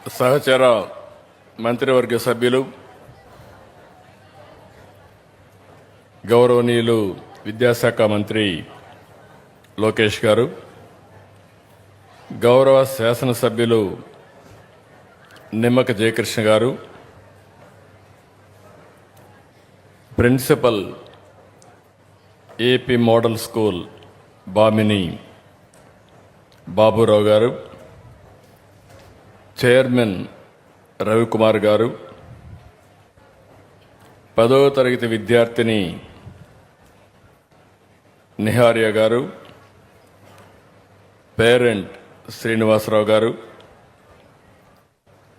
సహచర మంత్రివర్గ సభ్యులు, గౌరవనీయులు విద్యాశాఖ మంత్రి లోకేష్ గారు, గౌరవ శాసనసభ్యులు నిమ్మక జయకృష్ణ గారు, principal AP model school Bamini Baburao గారు, చైర్మన్ రవికుమార్ గారు, 10వ తరగతి విద్యార్థిని నిహార్య గారు, పేరెంట్ శ్రీనివాసరావు గారు,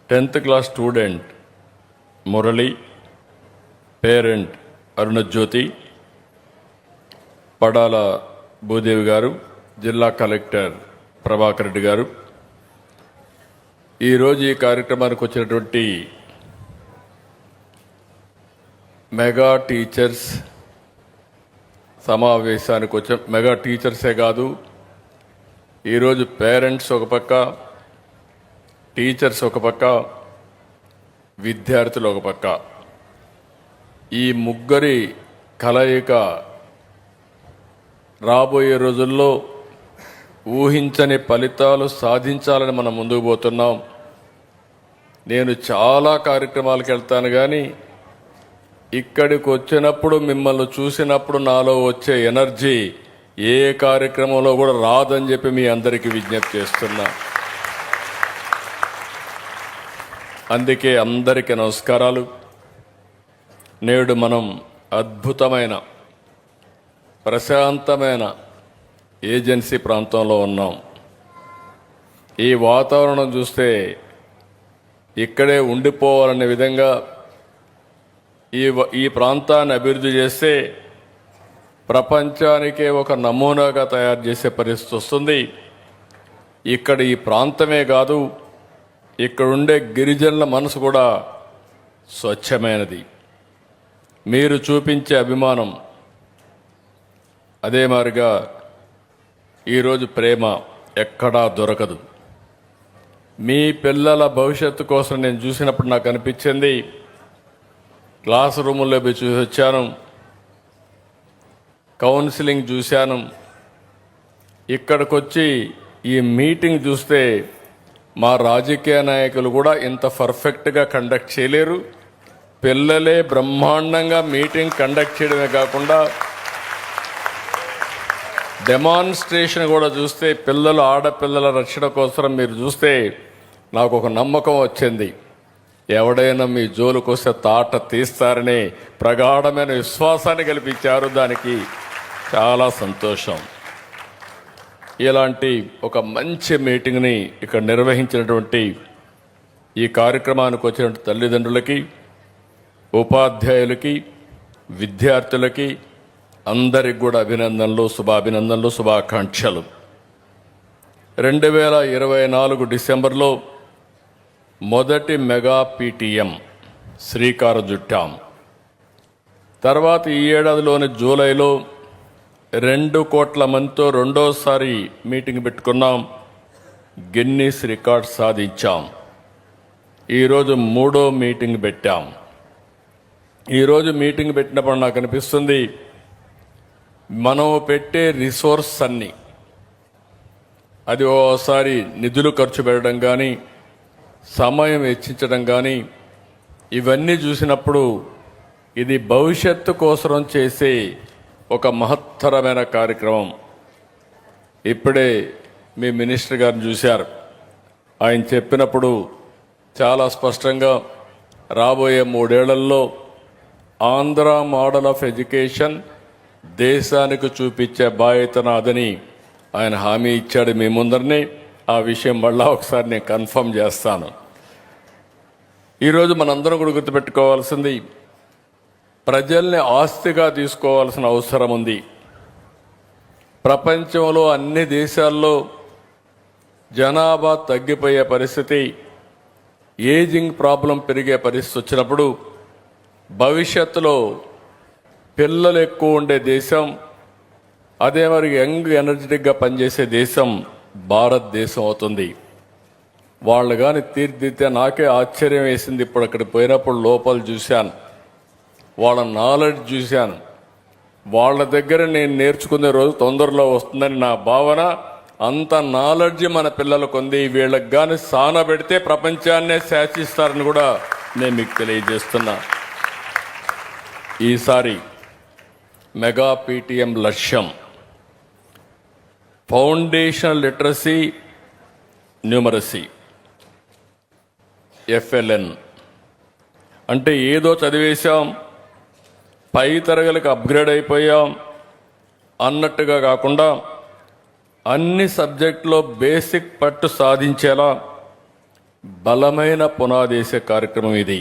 10th class student Murali, parent Arunajyothi, Padala Bhudevi గారు, జిల్లా కలెక్టర్ ప్రభాకర్ రెడ్డి గారు, ఈరోజు ఈ కార్యక్రమానికి వచ్చినటువంటి మెగా టీచర్స్ సమావేశానికి వచ్చిన మెగా టీచర్సే కాదు, ఈరోజు పేరెంట్స్ ఒక పక్క, టీచర్స్ ఒక పక్క, విద్యార్థులు ఒక పక్క, ఈ ముగ్గురి కలయిక రాబోయే రోజుల్లో ఊహించని ఫలితాలు సాధించాలని మనం ముందుకు పోతున్నాం. నేను చాలా కార్యక్రమాలకు వెళ్తాను, కానీ ఇక్కడికి వచ్చినప్పుడు, మిమ్మల్ని చూసినప్పుడు నాలో వచ్చే ఎనర్జీ ఏ కార్యక్రమంలో కూడా రాదని చెప్పి మీ అందరికీ విజ్ఞప్తి చేస్తున్నా. అందుకే అందరికీ నమస్కారాలు. నేడు మనం అద్భుతమైన ప్రశాంతమైన ఏజెన్సీ ప్రాంతంలో ఉన్నాం. ఈ వాతావరణం చూస్తే ఇక్కడే ఉండిపోవాలనే విధంగా ఈ ప్రాంతాన్ని అభివృద్ధి చేస్తే ప్రపంచానికే ఒక నమూనాగా తయారు చేసే పరిస్థితి వస్తుంది. ఇక్కడ ఈ ప్రాంతమే కాదు, ఇక్కడ ఉండే గిరిజనుల మనసు కూడా స్వచ్ఛమైనది. మీరు చూపించే అభిమానం అదే మాదిరిగా ఈరోజు ప్రేమ ఎక్కడా దొరకదు. మీ పిల్లల భవిష్యత్తు కోసం నేను చూసినప్పుడు నాకు అనిపించింది, క్లాస్ రూముల్లో పోయి చూసి వచ్చాను, కౌన్సిలింగ్ చూశాను. ఇక్కడికి వచ్చి ఈ మీటింగ్ చూస్తే మా రాజకీయ నాయకులు కూడా ఇంత పర్ఫెక్ట్గా కండక్ట్ చేయలేరు. పిల్లలే బ్రహ్మాండంగా మీటింగ్ కండక్ట్ చేయడమే కాకుండా డెమాన్స్ట్రేషన్ కూడా చూస్తే, పిల్లలు ఆడపిల్లల రక్షణ కోసం మీరు చూస్తే నాకు ఒక నమ్మకం వచ్చింది. ఎవడైనా మీ జోలుకు వస్తే తాట తీస్తారని ప్రగాఢమైన విశ్వాసాన్ని కల్పించారు. దానికి చాలా సంతోషం. ఇలాంటి ఒక మంచి మీటింగ్ని ఇక్కడ నిర్వహించినటువంటి ఈ కార్యక్రమానికి వచ్చిన తల్లిదండ్రులకి, ఉపాధ్యాయులకి, విద్యార్థులకి అందరికి కూడా అభినందనలు, శుభాభినందనలు, శుభాకాంక్షలు. 2024 డిసెంబర్లో మొదటి మెగా పీటీఎం శ్రీకారం చుట్టాం. తర్వాత ఈ ఏడాదిలోని జూలైలో 2 కోట్ల మందితో రెండోసారి మీటింగ్ పెట్టుకున్నాం. గిన్నీస్ రికార్డ్ సాధించాం. ఈరోజు 3వ మీటింగ్ పెట్టాం. ఈరోజు మీటింగ్ పెట్టినప్పుడు నాకు అనిపిస్తుంది, మనం పెట్టే రిసోర్స్ అన్ని, అది ఓసారి నిధులు ఖర్చు పెట్టడం కానీ, సమయం వెచ్చించడం కానీ, ఇవన్నీ చూసినప్పుడు ఇది భవిష్యత్తు కోసం చేసే ఒక మహత్తరమైన కార్యక్రమం. ఇప్పుడే మీ మినిస్టర్ గారిని చూశారు. ఆయన చెప్పినప్పుడు చాలా స్పష్టంగా రాబోయే 3 ఏళ్లలో ఆంధ్ర మోడల్ ఆఫ్ ఎడ్యుకేషన్ దేశానికి చూపించే బాధ్యత నాదని ఆయన హామీ ఇచ్చాడు మీ ముందరనే. ఆ విషయం మళ్ళా ఒకసారి నేను కన్ఫర్మ్ చేస్తాను. ఈరోజు మనందరం కూడా గుర్తుపెట్టుకోవాల్సింది, ప్రజల్ని ఆస్తిగా తీసుకోవాల్సిన అవసరం ఉంది. ప్రపంచంలో అన్ని దేశాల్లో జనాభా తగ్గిపోయే పరిస్థితి, ఏజింగ్ ప్రాబ్లం పెరిగే పరిస్థితి వచ్చినప్పుడు భవిష్యత్తులో పిల్లలు ఎక్కువ ఉండే దేశం, అదే మరి యంగ్ ఎనర్జెటిక్గా పనిచేసే దేశం భారతదేశం అవుతుంది. వాళ్ళు కానీ తీర్చిదిద్దితే నాకే ఆశ్చర్యం వేసింది. ఇప్పుడు అక్కడికి పోయినప్పుడు లోపల చూశాను, వాళ్ళ నాలెడ్జ్ చూశాను. వాళ్ళ దగ్గర నేను నేర్చుకునే రోజు తొందరలో వస్తుందని నా భావన. అంత నాలెడ్జ్ మన పిల్లలకు ఉంది. వీళ్ళకి కానీ సాన పెడితే ప్రపంచాన్నే శాసిస్తారని కూడా నేను మీకు తెలియజేస్తున్నా. ఈసారి మెగా పీటీఎం లక్ష్యం ఫౌండేషన్ లిటరసీ న్యూమరసీ, FLN. అంటే ఏదో చదివేశాం, పై తరగతికి అప్గ్రేడ్ అయిపోయాం అన్నట్టుగా కాకుండా అన్ని సబ్జెక్టులో బేసిక్ పట్టు సాధించేలా బలమైన పునాదేసే కార్యక్రమం ఇది.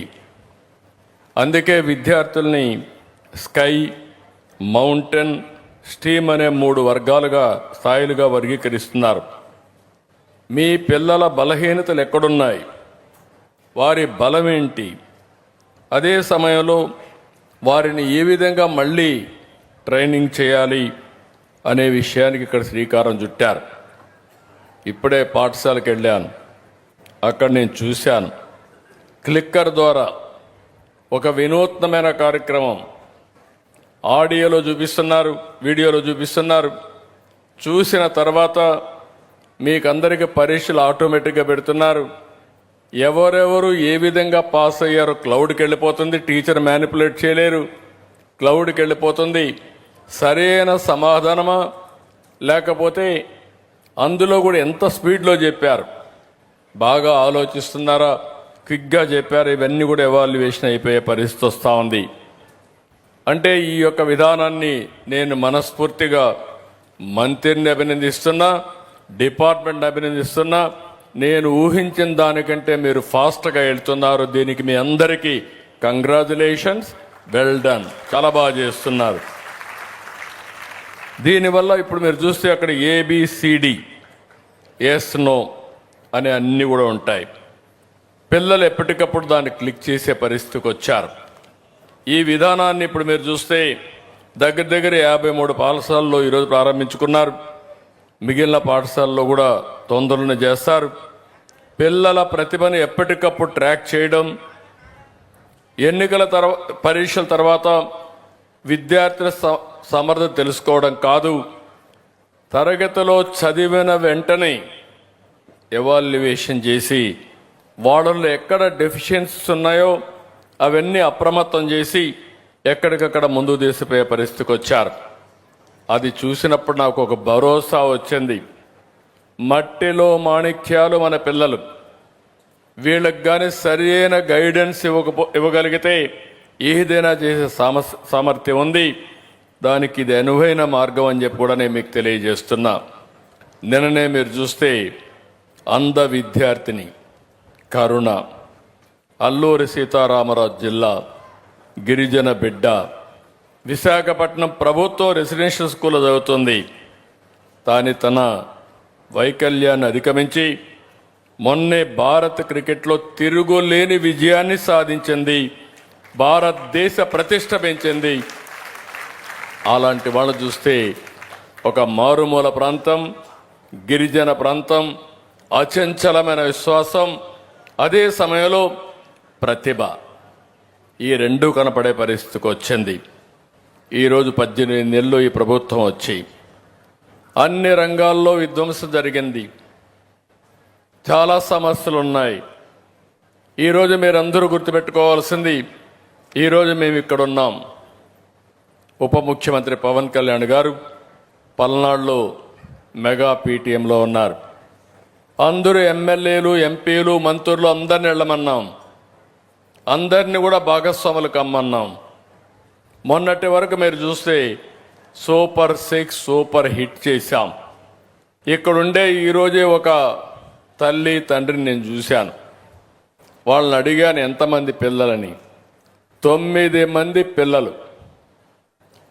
అందుకే విద్యార్థుల్ని స్కై, మౌంటైన్, స్ట్రీమ్ అనే 3 వర్గాలుగా, స్థాయిలుగా వర్గీకరిస్తున్నారు. మీ పిల్లల బలహీనతలు ఎక్కడున్నాయి, వారి బలం ఏంటి, అదే సమయంలో వారిని ఏ విధంగా మళ్ళీ ట్రైనింగ్ చేయాలి అనే విషయానికి ఇక్కడ శ్రీకారం చుట్టారు. ఇప్పుడే పాఠశాలకు వెళ్ళాను, అక్కడ నేను చూశాను, క్లిక్కర్ ద్వారా ఒక వినూత్నమైన కార్యక్రమం ఆడియోలో చూపిస్తున్నారు, వీడియోలో చూపిస్తున్నారు. చూసిన తర్వాత మీకందరికీ పరీక్షలు ఆటోమేటిక్గా పెడుతున్నారు. ఎవరెవరు ఏ విధంగా పాస్ అయ్యారో క్లౌడ్కి వెళ్ళిపోతుంది. టీచర్ మ్యానిపులేట్ చేయలేరు, క్లౌడ్కి వెళ్ళిపోతుంది. సరైన సమాధానమా లేకపోతే అందులో కూడా ఎంత స్పీడ్లో చెప్పారు, బాగా ఆలోచిస్తున్నారా, క్విక్గా చెప్పారు, ఇవన్నీ కూడా ఎవాల్యుయేషన్ అయిపోయే పరిస్థితి వస్తూ ఉంది. అంటే ఈ యొక్క విధానాన్ని నేను మనస్ఫూర్తిగా మంత్రిని అభినందిస్తున్నా, డిపార్ట్మెంట్ అభినందిస్తున్నా. నేను ఊహించిన దానికంటే మీరు ఫాస్ట్గా వెళ్తున్నారు. దీనికి మీ అందరికీ కంగ్రాచులేషన్స్, వెల్ డన్, చాలా బాగా చేస్తున్నారు. దీనివల్ల ఇప్పుడు మీరు చూస్తే అక్కడ ABCD, ఎస్ నో అనే అన్నీ కూడా ఉంటాయి. పిల్లలు ఎప్పటికప్పుడు దాన్ని క్లిక్ చేసే పరిస్థితికి వచ్చారు. ఈ విధానాన్ని ఇప్పుడు మీరు చూస్తే దగ్గర దగ్గర 53 పాఠశాలలో ఈరోజు ప్రారంభించుకున్నారు. మిగిలిన పాఠశాలలో కూడా తొందరలోనే చేస్తారు. పిల్లల ప్రతిభను ఎప్పటికప్పుడు ట్రాక్ చేయడం, ఎన్నికల పరీక్షల తర్వాత విద్యార్థుల సమర్థత తెలుసుకోవడం కాదు, తరగతిలో చదివిన వెంటనే ఎవాల్యుయేషన్ చేసి వాళ్ళలో ఎక్కడ డెఫిషియన్సీస్ ఉన్నాయో అవన్నీ అప్రమత్తం చేసి ఎక్కడికక్కడ ముందు తీసిపోయే పరిస్థితికి వచ్చారు. అది చూసినప్పుడు నాకు ఒక భరోసా వచ్చింది. మట్టిలో మాణిక్యాలు మన పిల్లలు. వీళ్ళకి కానీ సరైన గైడెన్స్ ఇవ్వగలిగితే ఏదైనా చేసే సామర్థ్యం ఉంది. దానికి ఇది అనువైన మార్గం అని చెప్పి కూడా నేను మీకు తెలియజేస్తున్నా. నిన్ననే మీరు చూస్తే అంధ విద్యార్థిని కరుణ, అల్లూరి సీతారామరాజు జిల్లా గిరిజన బిడ్డ, విశాఖపట్నం ప్రభుత్వ రెసిడెన్షియల్ స్కూల్లో చదువుతుంది. తన వైకల్యాన్ని అధిగమించి మొన్నే భారత్ క్రికెట్లో తిరుగులేని విజయాన్ని సాధించింది, భారతదేశ ప్రతిష్ట పెంచింది. అలాంటి వాళ్ళు చూస్తే ఒక మారుమూల ప్రాంతం, గిరిజన ప్రాంతం, అచంచలమైన విశ్వాసం, అదే సమయంలో ప్రతిభ, ఈ రెండూ కనపడే పరిస్థితికి వచ్చింది. ఈరోజు 18 నెలలు ఈ ప్రభుత్వం వచ్చి అన్ని రంగాల్లో విధ్వంసం జరిగింది, చాలా సమస్యలు ఉన్నాయి. ఈరోజు మీరందరూ గుర్తుపెట్టుకోవాల్సింది, ఈరోజు మేము ఇక్కడ ఉన్నాం. ఉప ముఖ్యమంత్రి పవన్ కళ్యాణ్ గారు పల్నాడులో మెగా పీటీఎంలో ఉన్నారు. అందరూ ఎమ్మెల్యేలు, ఎంపీలు, మంత్రులు అందరిని వెళ్ళమన్నాం, అందరినీ కూడా భాగస్వాములు కమ్మన్నాం. మొన్నటి వరకు మీరు చూస్తే సూపర్ 6 సూపర్ హిట్ చేశాం. ఇక్కడుండే ఈరోజే ఒక తల్లి తండ్రిని నేను చూశాను. వాళ్ళని అడిగాను ఎంతమంది పిల్లలని. 9 మంది పిల్లలు.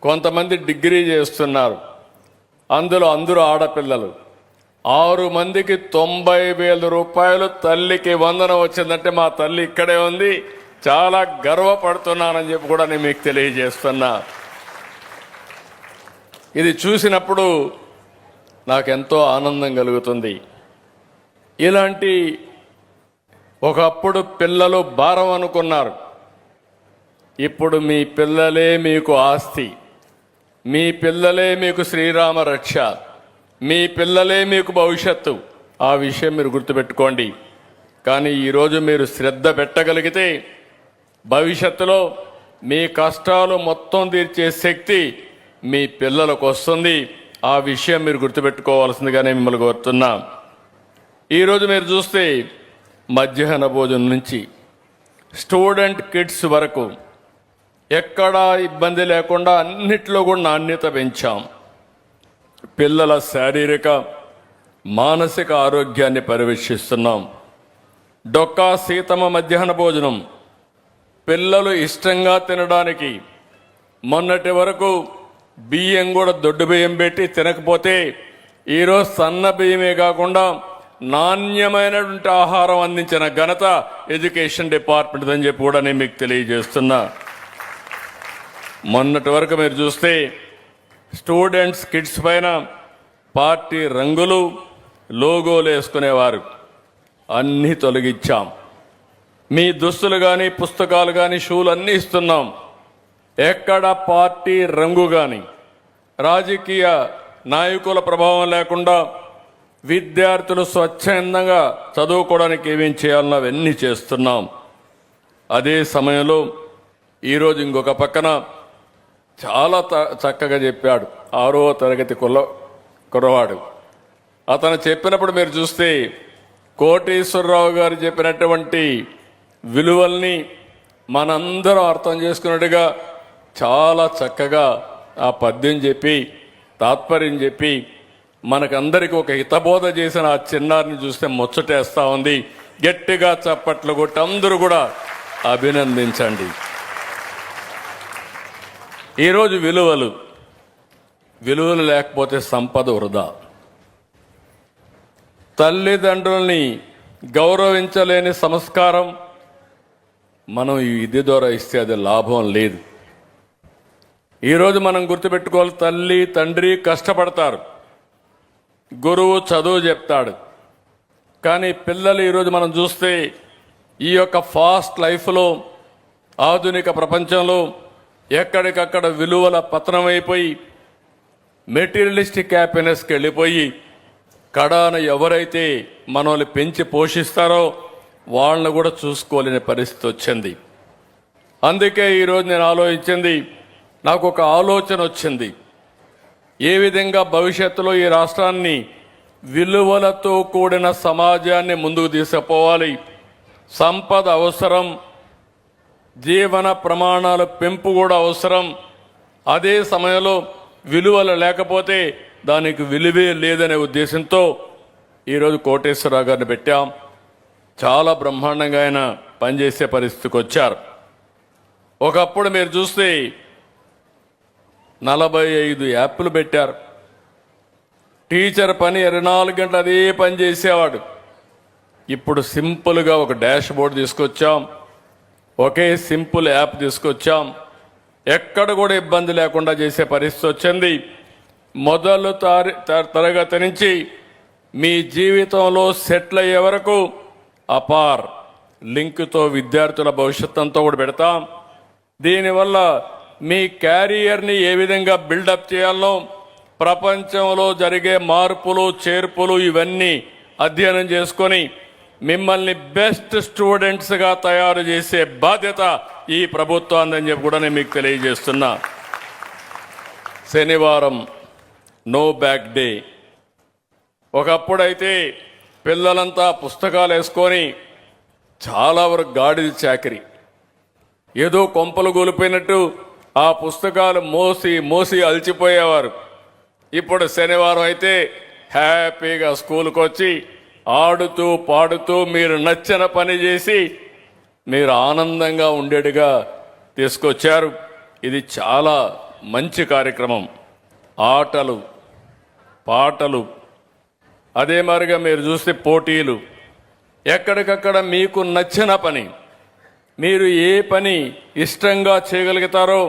కొంతమంది డిగ్రీ చేస్తున్నారు, అందులో అందరూ ఆడపిల్లలు. 6 మందికి 90,000 రూపాయలు తల్లికి వందనం వచ్చిందంటే మా తల్లి ఇక్కడే ఉంది, చాలా గర్వపడుతున్నానని చెప్పి కూడా నేను మీకు తెలియజేస్తున్నా. ఇది చూసినప్పుడు నాకెంతో ఆనందం కలుగుతుంది. ఇలాంటి ఒకప్పుడు పిల్లలు భారం అనుకున్నారు. ఇప్పుడు మీ పిల్లలే మీకు ఆస్తి, మీ పిల్లలే మీకు శ్రీరామ రక్ష, మీ పిల్లలే మీకు భవిష్యత్తు. ఆ విషయం మీరు గుర్తుపెట్టుకోండి. కానీ ఈరోజు మీరు శ్రద్ధ పెట్టగలిగితే భవిష్యత్తులో మీ కష్టాలు మొత్తం తీర్చే శక్తి మీ పిల్లలకు వస్తుంది. ఆ విషయం మీరు గుర్తుపెట్టుకోవాల్సిందిగానే మిమ్మల్ని కోరుతున్నా. ఈరోజు మీరు చూస్తే మధ్యాహ్న భోజనం నుంచి స్టూడెంట్ కిడ్స్ వరకు ఎక్కడా ఇబ్బంది లేకుండా అన్నిట్లో కూడా నాణ్యత పెంచాం. పిల్లల శారీరక మానసిక ఆరోగ్యాన్ని పర్యవేక్షిస్తున్నాం. డొక్కా సీతమ్మ మధ్యాహ్న భోజనం పిల్లలు ఇష్టంగా తినడానికి, మొన్నటి వరకు బియ్యం కూడా దొడ్డు బియ్యం పెట్టి తినకపోతే ఈరోజు సన్న బియ్యమే కాకుండా నాణ్యమైనటువంటి ఆహారం అందించిన ఘనత ఎడ్యుకేషన్ డిపార్ట్మెంట్ అని చెప్పి కూడా నేను మీకు తెలియజేస్తున్నా. మొన్నటి వరకు మీరు చూస్తే స్టూడెంట్స్ కిడ్స్ పైన పార్టీ రంగులు లోగోలు వేసుకునేవారు, అన్నీ తొలగించాం. మీ దుస్తులు కానీ పుస్తకాలు కానీ షూలు అన్నీ ఇస్తున్నాం. ఎక్కడ పార్టీ రంగు కానీ రాజకీయ నాయకుల ప్రభావం లేకుండా విద్యార్థులు స్వచ్ఛందంగా చదువుకోవడానికి ఏమేం చేయాలన్నా అవన్నీ చేస్తున్నాం. అదే సమయంలో ఈరోజు ఇంకొక పక్కన చాలా చక్కగా చెప్పాడు 6వ తరగతి కుర్రవాడు. అతను చెప్పినప్పుడు మీరు చూస్తే కోటేశ్వరరావు గారు చెప్పినటువంటి విలువల్ని మనందరం అర్థం చేసుకున్నట్టుగా చాలా చక్కగా ఆ పద్యం చెప్పి తాత్పర్యం చెప్పి మనకందరికీ ఒక హితబోధ చేసిన ఆ చిన్నారిని చూస్తే ముచ్చటేస్తూ ఉంది. గట్టిగా చప్పట్లు కొట్టి అందరూ కూడా అభినందించండి. ఈరోజు విలువలు లేకపోతే సంపద వృధా. తల్లిదండ్రుల్ని గౌరవించలేని సంస్కారం మనం ఈ విద్య ద్వారా ఇస్తే అది లాభం లేదు. ఈరోజు మనం గుర్తుపెట్టుకోవాలి, తల్లి తండ్రి కష్టపడతారు, గురువు చదువు చెప్తాడు. కానీ పిల్లలు ఈరోజు మనం చూస్తే ఈ యొక్క ఫాస్ట్ లైఫ్లో ఆధునిక ప్రపంచంలో ఎక్కడికక్కడ విలువల పతనమైపోయి మెటీరియలిస్టిక్ హ్యాపీనెస్కి వెళ్ళిపోయి కడాన ఎవరైతే మనల్ని పెంచి పోషిస్తారో వాళ్ళని కూడా చూసుకోలేని పరిస్థితి వచ్చింది. అందుకే ఈరోజు నేను ఆలోచించింది, నాకు ఒక ఆలోచన వచ్చింది. ఏ విధంగా భవిష్యత్తులో ఈ రాష్ట్రాన్ని విలువలతో కూడిన సమాజాన్ని ముందుకు తీసుకుపోవాలి. సంపద అవసరం, జీవన ప్రమాణాల పెంపు కూడా అవసరం. అదే సమయంలో విలువలు లేకపోతే దానికి విలువే లేదనే ఉద్దేశంతో ఈరోజు కోటేశ్వరరావు గారిని పెట్టాం. చాలా బ్రహ్మాండంగా ఆయన పనిచేసే పరిస్థితికి వచ్చారు. ఒకప్పుడు మీరు చూస్తే 45 యాప్లు పెట్టారు. టీచర్ పని 24 గంటలు అదే పని చేసేవాడు. ఇప్పుడు సింపుల్గా ఒక డాష్ బోర్డు తీసుకొచ్చాం, ఒకే సింపుల్ యాప్ తీసుకొచ్చాం. ఎక్కడ కూడా ఇబ్బంది లేకుండా చేసే పరిస్థితి వచ్చింది. మొదలు తరగతి నుంచి మీ జీవితంలో సెటిల్ అయ్యే వరకు అపార్ లింక్తో విద్యార్థుల భవిష్యత్తు అంతా కూడా పెడతాం. దీనివల్ల మీ క్యారియర్ని ఏ విధంగా బిల్డప్ చేయాలో, ప్రపంచంలో జరిగే మార్పులు చేర్పులు ఇవన్నీ అధ్యయనం చేసుకొని మిమ్మల్ని బెస్ట్ స్టూడెంట్స్గా తయారు చేసే బాధ్యత ఈ ప్రభుత్వాన్ని చెప్పి కూడా నేను మీకు తెలియజేస్తున్నా. శనివారం నో బ్యాక్ డే. ఒకప్పుడైతే పిల్లలంతా పుస్తకాలు వేసుకొని చాలా వరకు గాడిద చాకరీ, ఏదో కొంపలు కూలిపోయినట్టు ఆ పుస్తకాలు మోసి మోసి అలసిపోయేవారు. ఇప్పుడు శనివారం అయితే హ్యాపీగా స్కూల్కి వచ్చి ఆడుతూ పాడుతూ మీరు నచ్చిన పని చేసి మీరు ఆనందంగా ఉండేట్టుగా తీసుకొచ్చారు. ఇది చాలా మంచి కార్యక్రమం. ఆటలు పాటలు, అదే మాదిరిగా మీరు చూస్తే పోటీలు, ఎక్కడికక్కడ మీకు నచ్చిన పని, మీరు ఏ పని ఇష్టంగా చేయగలుగుతారో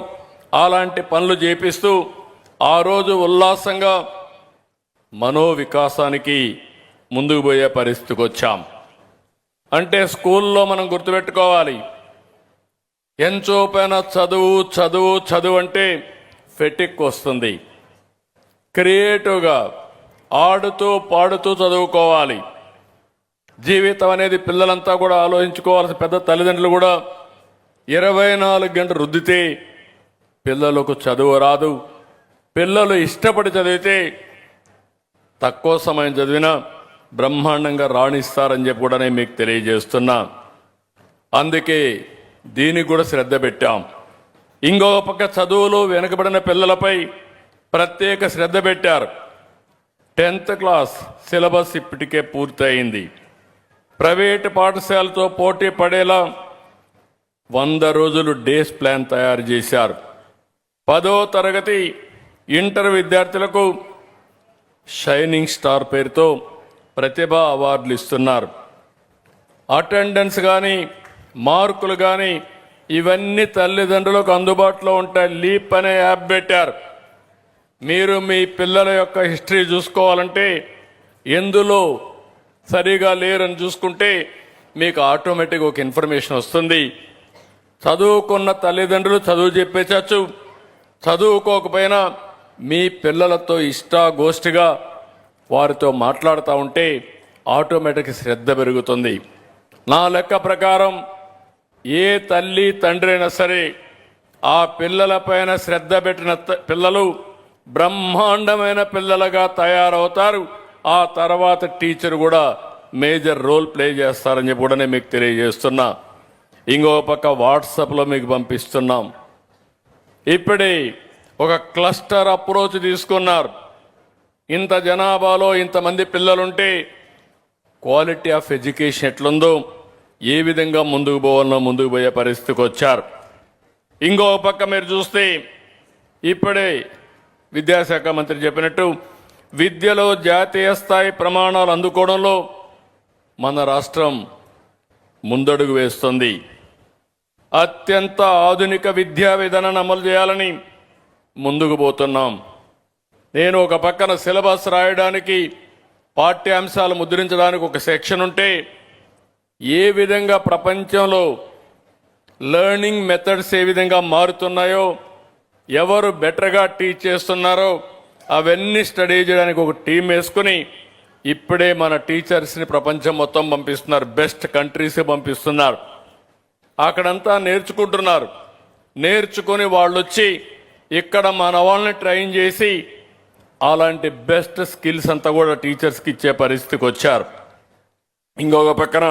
అలాంటి పనులు చేపిస్తూ ఆ రోజు ఉల్లాసంగా మనోవికాసానికి ముందుకు పోయే పరిస్థితికి వచ్చాం. అంటే స్కూల్లో మనం గుర్తుపెట్టుకోవాలి, ఎంచోపైన చదువు చదువు చదువు అంటే ఫెటిక్ వస్తుంది. క్రియేటివ్గా ఆడుతూ పాడుతూ చదువుకోవాలి. జీవితం అనేది పిల్లలంతా కూడా ఆలోచించుకోవాల్సిన పెద్ద తల్లిదండ్రులు కూడా 24 గంటలు రుద్దితే పిల్లలకు చదువు రాదు. పిల్లలు ఇష్టపడి చదివితే తక్కువ సమయం చదివినా బ్రహ్మాండంగా రాణిస్తారని చెప్పి కూడా నేను మీకు తెలియజేస్తున్నా. అందుకే దీనికి కూడా శ్రద్ధ పెట్టాం. ఇంకో పక్క చదువులు వెనుకబడిన పిల్లలపై ప్రత్యేక శ్రద్ధ పెట్టారు. 10th క్లాస్ సిలబస్ ఇప్పటికే పూర్తయింది. ప్రైవేటు పాఠశాలతో పోటీ పడేలా 100 రోజులు డేస్ ప్లాన్ తయారు చేశారు. 10వ తరగతి ఇంటర్ విద్యార్థులకు షైనింగ్ స్టార్ పేరుతో ప్రతిభా అవార్డులు ఇస్తున్నారు. అటెండెన్స్ కానీ మార్కులు కానీ ఇవన్నీ తల్లిదండ్రులకు అందుబాటులో ఉంటాయి. లీప్ అనే యాప్ పెట్టారు. మీరు మీ పిల్లల యొక్క హిస్టరీ చూసుకోవాలంటే ఎందులో సరిగా లేరని చూసుకుంటే మీకు ఆటోమేటిక్గా ఒక ఇన్ఫర్మేషన్ వస్తుంది. చదువుకున్న తల్లిదండ్రులు చదువు చెప్పేచచ్చు, చదువుకోకపోయినా మీ పిల్లలతో ఇష్టాగోష్ఠిగా వారితో మాట్లాడుతూ ఉంటే ఆటోమేటిక్ శ్రద్ధ పెరుగుతుంది. నా లెక్క ప్రకారం ఏ తల్లి తండ్రి అయినా సరే ఆ పిల్లలపైన శ్రద్ధ పెట్టిన పిల్లలు బ్రహ్మాండమైన పిల్లలుగా తయారవుతారు. ఆ తర్వాత టీచర్ కూడా మేజర్ రోల్ ప్లే చేస్తారని చెప్పి కూడా నేను మీకు తెలియజేస్తున్నా. ఇంకో పక్క వాట్సాప్లో మీకు పంపిస్తున్నాం. ఇప్పుడే ఒక క్లస్టర్ అప్రోచ్ తీసుకున్నారు. ఇంత జనాభాలో ఇంతమంది పిల్లలుంటే క్వాలిటీ ఆఫ్ ఎడ్యుకేషన్ ఎట్లుందో, ఏ విధంగా ముందుకు పోవాలనో ముందుకు పోయే పరిస్థితికి వచ్చారు. ఇంకో పక్క మీరు చూస్తే ఇప్పుడే విద్యాశాఖ మంత్రి చెప్పినట్టు విద్యలో జాతీయ స్థాయి ప్రమాణాలు అందుకోవడంలో మన రాష్ట్రం ముందడుగు వేస్తుంది. అత్యంత ఆధునిక విద్యా విధానాన్ని అమలు చేయాలని ముందుకు పోతున్నాం. నేను ఒక పక్కన సిలబస్ రాయడానికి, పాఠ్యాంశాలు ముద్రించడానికి ఒక సెక్షన్ ఉంటే ఏ విధంగా ప్రపంచంలో లెర్నింగ్ మెథడ్స్ ఏ విధంగా మారుతున్నాయో, ఎవరు బెటర్గా టీచ్ చేస్తున్నారో అవన్నీ స్టడీ చేయడానికి ఒక టీం వేసుకుని ఇప్పుడే మన టీచర్స్ని ప్రపంచం మొత్తం పంపిస్తున్నారు. బెస్ట్ కంట్రీస్ పంపిస్తున్నారు. అక్కడంతా నేర్చుకుంటున్నారు. నేర్చుకుని వాళ్ళు వచ్చి ఇక్కడ మన వాళ్ళని ట్రైన్ చేసి అలాంటి బెస్ట్ స్కిల్స్ అంతా కూడా టీచర్స్కి ఇచ్చే పరిస్థితికి వచ్చారు. ఇంకొక పక్కన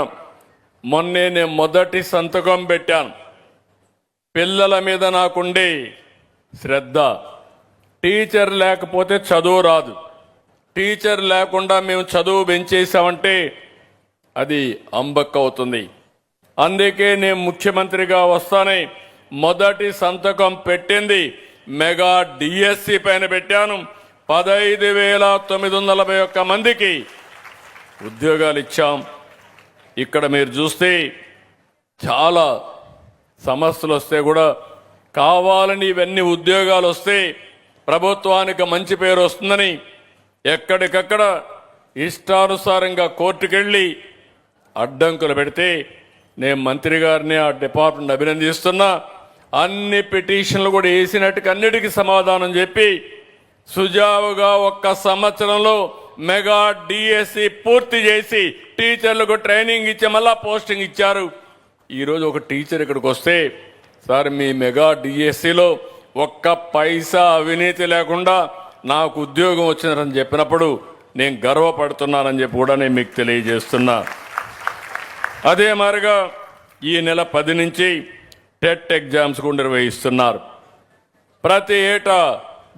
మొన్నే నేను మొదటి సంతకం పెట్టాను. పిల్లల మీద నాకుండే శ్రద్ధ, టీచర్ లేకపోతే చదువు రాదు. టీచర్ లేకుండా మేము చదువు పెంచేసామంటే అది అంబక్క అవుతుంది. అందుకే నేను ముఖ్యమంత్రిగా వస్తానే మొదటి సంతకం పెట్టింది మెగా డిఎస్సి పైన పెట్టాను. 15,941 మందికి ఉద్యోగాలు ఇచ్చాం. ఇక్కడ మీరు చూస్తే చాలా సమస్యలు వస్తే కూడా కావాలని ఇవన్నీ ఉద్యోగాలు వస్తే ప్రభుత్వానికి మంచి పేరు వస్తుందని ఎక్కడికక్కడ ఇష్టానుసారంగా కోర్టుకెళ్ళి అడ్డంకులు పెడితే నేను మంత్రి గారిని, ఆ డిపార్ట్మెంట్ అభినందిస్తున్నా. అన్ని పిటిషన్లు కూడా వేసినట్టుగా అన్నిటికీ సమాధానం చెప్పి సుజావుగా 1 సంవత్సరంలో మెగా డిఎస్సి పూర్తి చేసి టీచర్లకు ట్రైనింగ్ ఇచ్చి మళ్ళా పోస్టింగ్ ఇచ్చారు. ఈరోజు ఒక టీచర్ ఇక్కడికి వస్తే, సార్ మీ మెగా డిఎస్సిలో 1 పైసా అవినీతి లేకుండా నాకు ఉద్యోగం వచ్చిందని చెప్పినప్పుడు నేను గర్వపడుతున్నానని చెప్పి కూడా నేను మీకు తెలియజేస్తున్నా. అదే మాదిరిగా ఈ నెల 10 నుంచి టెట్ ఎగ్జామ్స్ కూడా నిర్వహిస్తున్నారు. ప్రతి ఏటా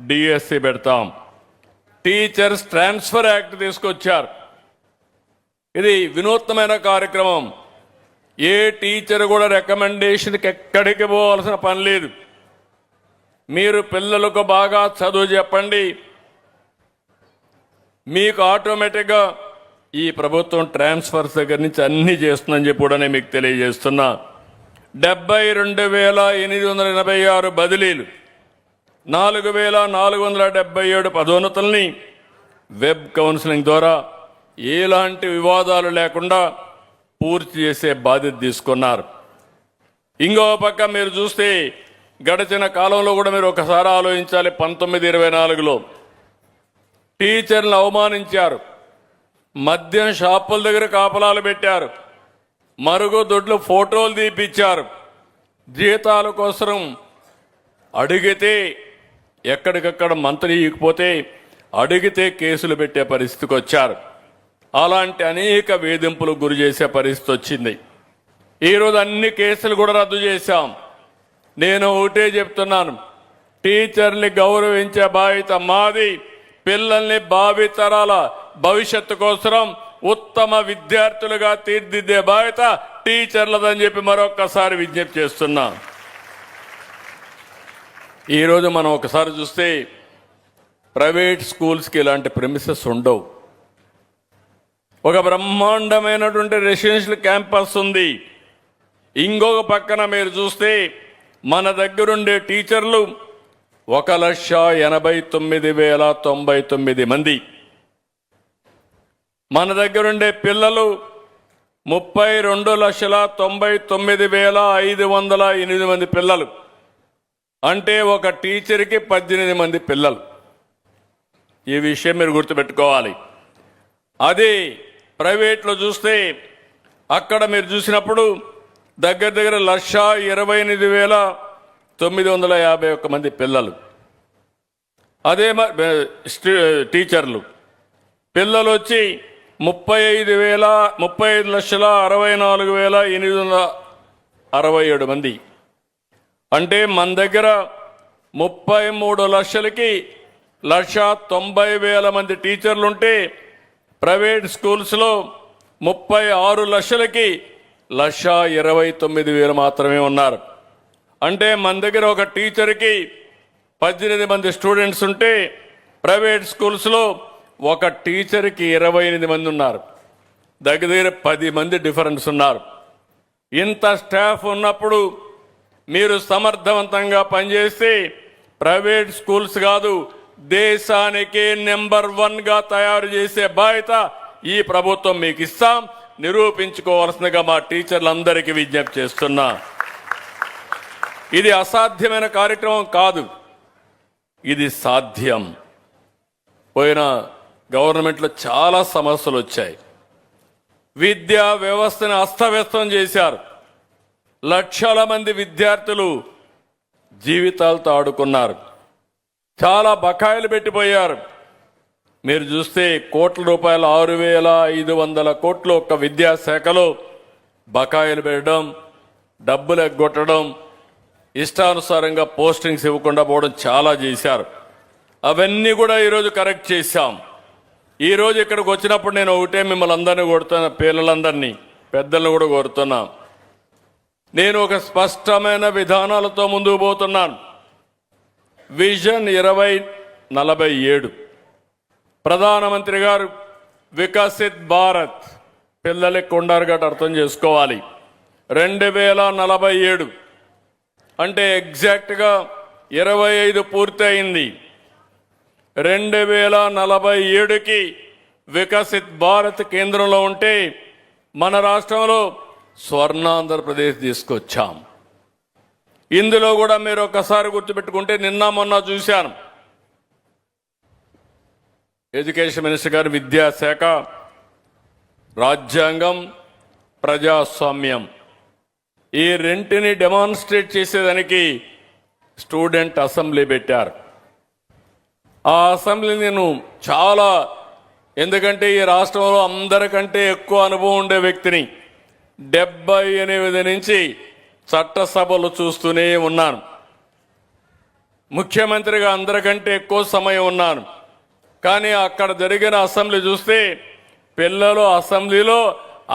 డిఎస్సి పెడతాం. టీచర్స్ ట్రాన్స్ఫర్ యాక్ట్ తీసుకొచ్చారు. ఇది వినూత్నమైన కార్యక్రమం. ఏ టీచర్ కూడా రికమెండేషన్కి ఎక్కడికి పోవాల్సిన పని లేదు. మీరు పిల్లలకు బాగా చదువు చెప్పండి, మీకు ఆటోమేటిక్గా ఈ ప్రభుత్వం ట్రాన్స్ఫర్స్ దగ్గర నుంచి అన్ని చేస్తుందని చెప్పి కూడా నేను మీకు తెలియజేస్తున్నా. 72,886 బదిలీలు, 4,477 పదోన్నతుల్ని వెబ్ కౌన్సిలింగ్ ద్వారా ఎలాంటి వివాదాలు లేకుండా పూర్తి చేసే బాధ్యత తీసుకున్నారు. ఇంకో పక్క మీరు చూస్తే గడిచిన కాలంలో కూడా మీరు ఒకసారి ఆలోచించాలి. 1924లో టీచర్లను అవమానించారు, మద్యం షాపుల దగ్గర కాపలాలు పెట్టారు, మరుగుదొడ్లు ఫోటోలు తీపిచ్చారు, జీతాల కోసం అడిగితే ఎక్కడికక్కడ మంత్రి ఇకపోతే అడిగితే కేసులు పెట్టే పరిస్థితికి వచ్చారు. అలాంటి అనేక వేధింపులకు గురి చేసే పరిస్థితి వచ్చింది. ఈరోజు అన్ని కేసులు కూడా రద్దు చేశాం. నేను ఒకటే చెప్తున్నాను, టీచర్ని గౌరవించే బాధ్యత మాది. పిల్లల్ని భావితరాల భవిష్యత్తు కోసం ఉత్తమ విద్యార్థులుగా తీర్చిదిద్దే బాధ్యత టీచర్లదని చెప్పి మరొక్కసారి విజ్ఞప్తి చేస్తున్నా. ఈరోజు మనం ఒకసారి చూస్తే ప్రైవేట్ స్కూల్స్కి ఇలాంటి ప్రెమిసెస్ ఉండవు. ఒక బ్రహ్మాండమైనటువంటి రెసిడెన్షియల్ క్యాంపస్ ఉంది. ఇంకొక పక్కన మీరు చూస్తే మన దగ్గరుండే టీచర్లు 1,89,099 మంది. మన దగ్గరుండే పిల్లలు 32,99,508 మంది పిల్లలు. అంటే ఒక టీచర్కి 18 మంది పిల్లలు. ఈ విషయం మీరు గుర్తుపెట్టుకోవాలి. అదే ప్రైవేట్లో చూస్తే అక్కడ మీరు చూసినప్పుడు దగ్గర దగ్గర 1,28,951 మంది పిల్లలు. అదే టీచర్లు పిల్లలు వచ్చి 35,64,867 మంది. అంటే మన దగ్గర 33 లక్షలకి 1,90,000 మంది టీచర్లుంటే ప్రైవేట్ స్కూల్స్లో 36 లక్షలకి 1,29,000 మాత్రమే ఉన్నారు. అంటే మన దగ్గర ఒక టీచర్కి 18 మంది స్టూడెంట్స్ ఉంటే ప్రైవేట్ స్కూల్స్లో ఒక టీచర్కి 28 మంది ఉన్నారు. దగ్గర దగ్గర 10 మంది డిఫరెన్స్ ఉన్నారు. ఇంత స్టాఫ్ ఉన్నప్పుడు మీరు సమర్థవంతంగా పనిచేస్తే ప్రైవేట్ స్కూల్స్ కాదు, దేశానికి నెంబర్ 1గా తయారు చేసే బాధ్యత ఈ ప్రభుత్వం మీకు ఇస్తాం. నిరూపించుకోవాల్సిందిగా మా టీచర్లందరికీ విజ్ఞప్తి చేస్తున్నా. ఇది అసాధ్యమైన కార్యక్రమం కాదు, ఇది సాధ్యం. పోయిన గవర్నమెంట్లో చాలా సమస్యలు వచ్చాయి. విద్యా వ్యవస్థను అస్తవ్యస్తం చేశారు. లక్షల మంది విద్యార్థులు జీవితాలతో ఆడుకున్నారు. చాలా బకాయిలు పెట్టిపోయారు. మీరు చూస్తే కోట్ల రూపాయలు 6,500 కోట్లు ఒక్క విద్యాశాఖలో బకాయిలు పెట్టడం, డబ్బులు ఎగ్గొట్టడం, ఇష్టానుసారంగా పోస్టింగ్స్ ఇవ్వకుండా పోవడం చాలా చేశారు. అవన్నీ కూడా ఈరోజు కరెక్ట్ చేశాం. ఈరోజు ఇక్కడికి వచ్చినప్పుడు నేను ఒకటే మిమ్మల్ని అందరినీ కోరుతున్నా, పిల్లలందరినీ పెద్దలను కూడా కోరుతున్నా. నేను ఒక స్పష్టమైన విధానాలతో ముందుకు పోతున్నాను. విజన్ 2047 ప్రధానమంత్రి గారు వికసిత్ భారత్, పిల్లలకి కొండారుగట్టు అర్థం చేసుకోవాలి. 2047 అంటే ఎగ్జాక్ట్గా 25 పూర్తయింది. 2047కి వికసిత్ భారత్ కేంద్రంలో ఉంటే మన రాష్ట్రంలో స్వర్ణాంధ్రప్రదేశ్ తీసుకొచ్చాం. ఇందులో కూడా మీరు ఒకసారి గుర్తుపెట్టుకుంటే, నిన్న మొన్న చూశాను ఎడ్యుకేషన్ మినిస్టర్ గారు విద్యాశాఖ, రాజ్యాంగం, ప్రజాస్వామ్యం ఈ రెంటిని డెమాన్స్ట్రేట్ చేసేదానికి స్టూడెంట్ అసెంబ్లీ పెట్టారు. ఆ అసెంబ్లీ నేను చాలా, ఎందుకంటే ఈ రాష్ట్రంలో అందరికంటే ఎక్కువ అనుభవం ఉండే వ్యక్తిని. 78 నుంచి చట్టసభలు చూస్తూనే ఉన్నాను. ముఖ్యమంత్రిగా అందరికంటే ఎక్కువ సమయం ఉన్నాను. కానీ అక్కడ జరిగిన అసెంబ్లీ చూస్తే పిల్లలు అసెంబ్లీలో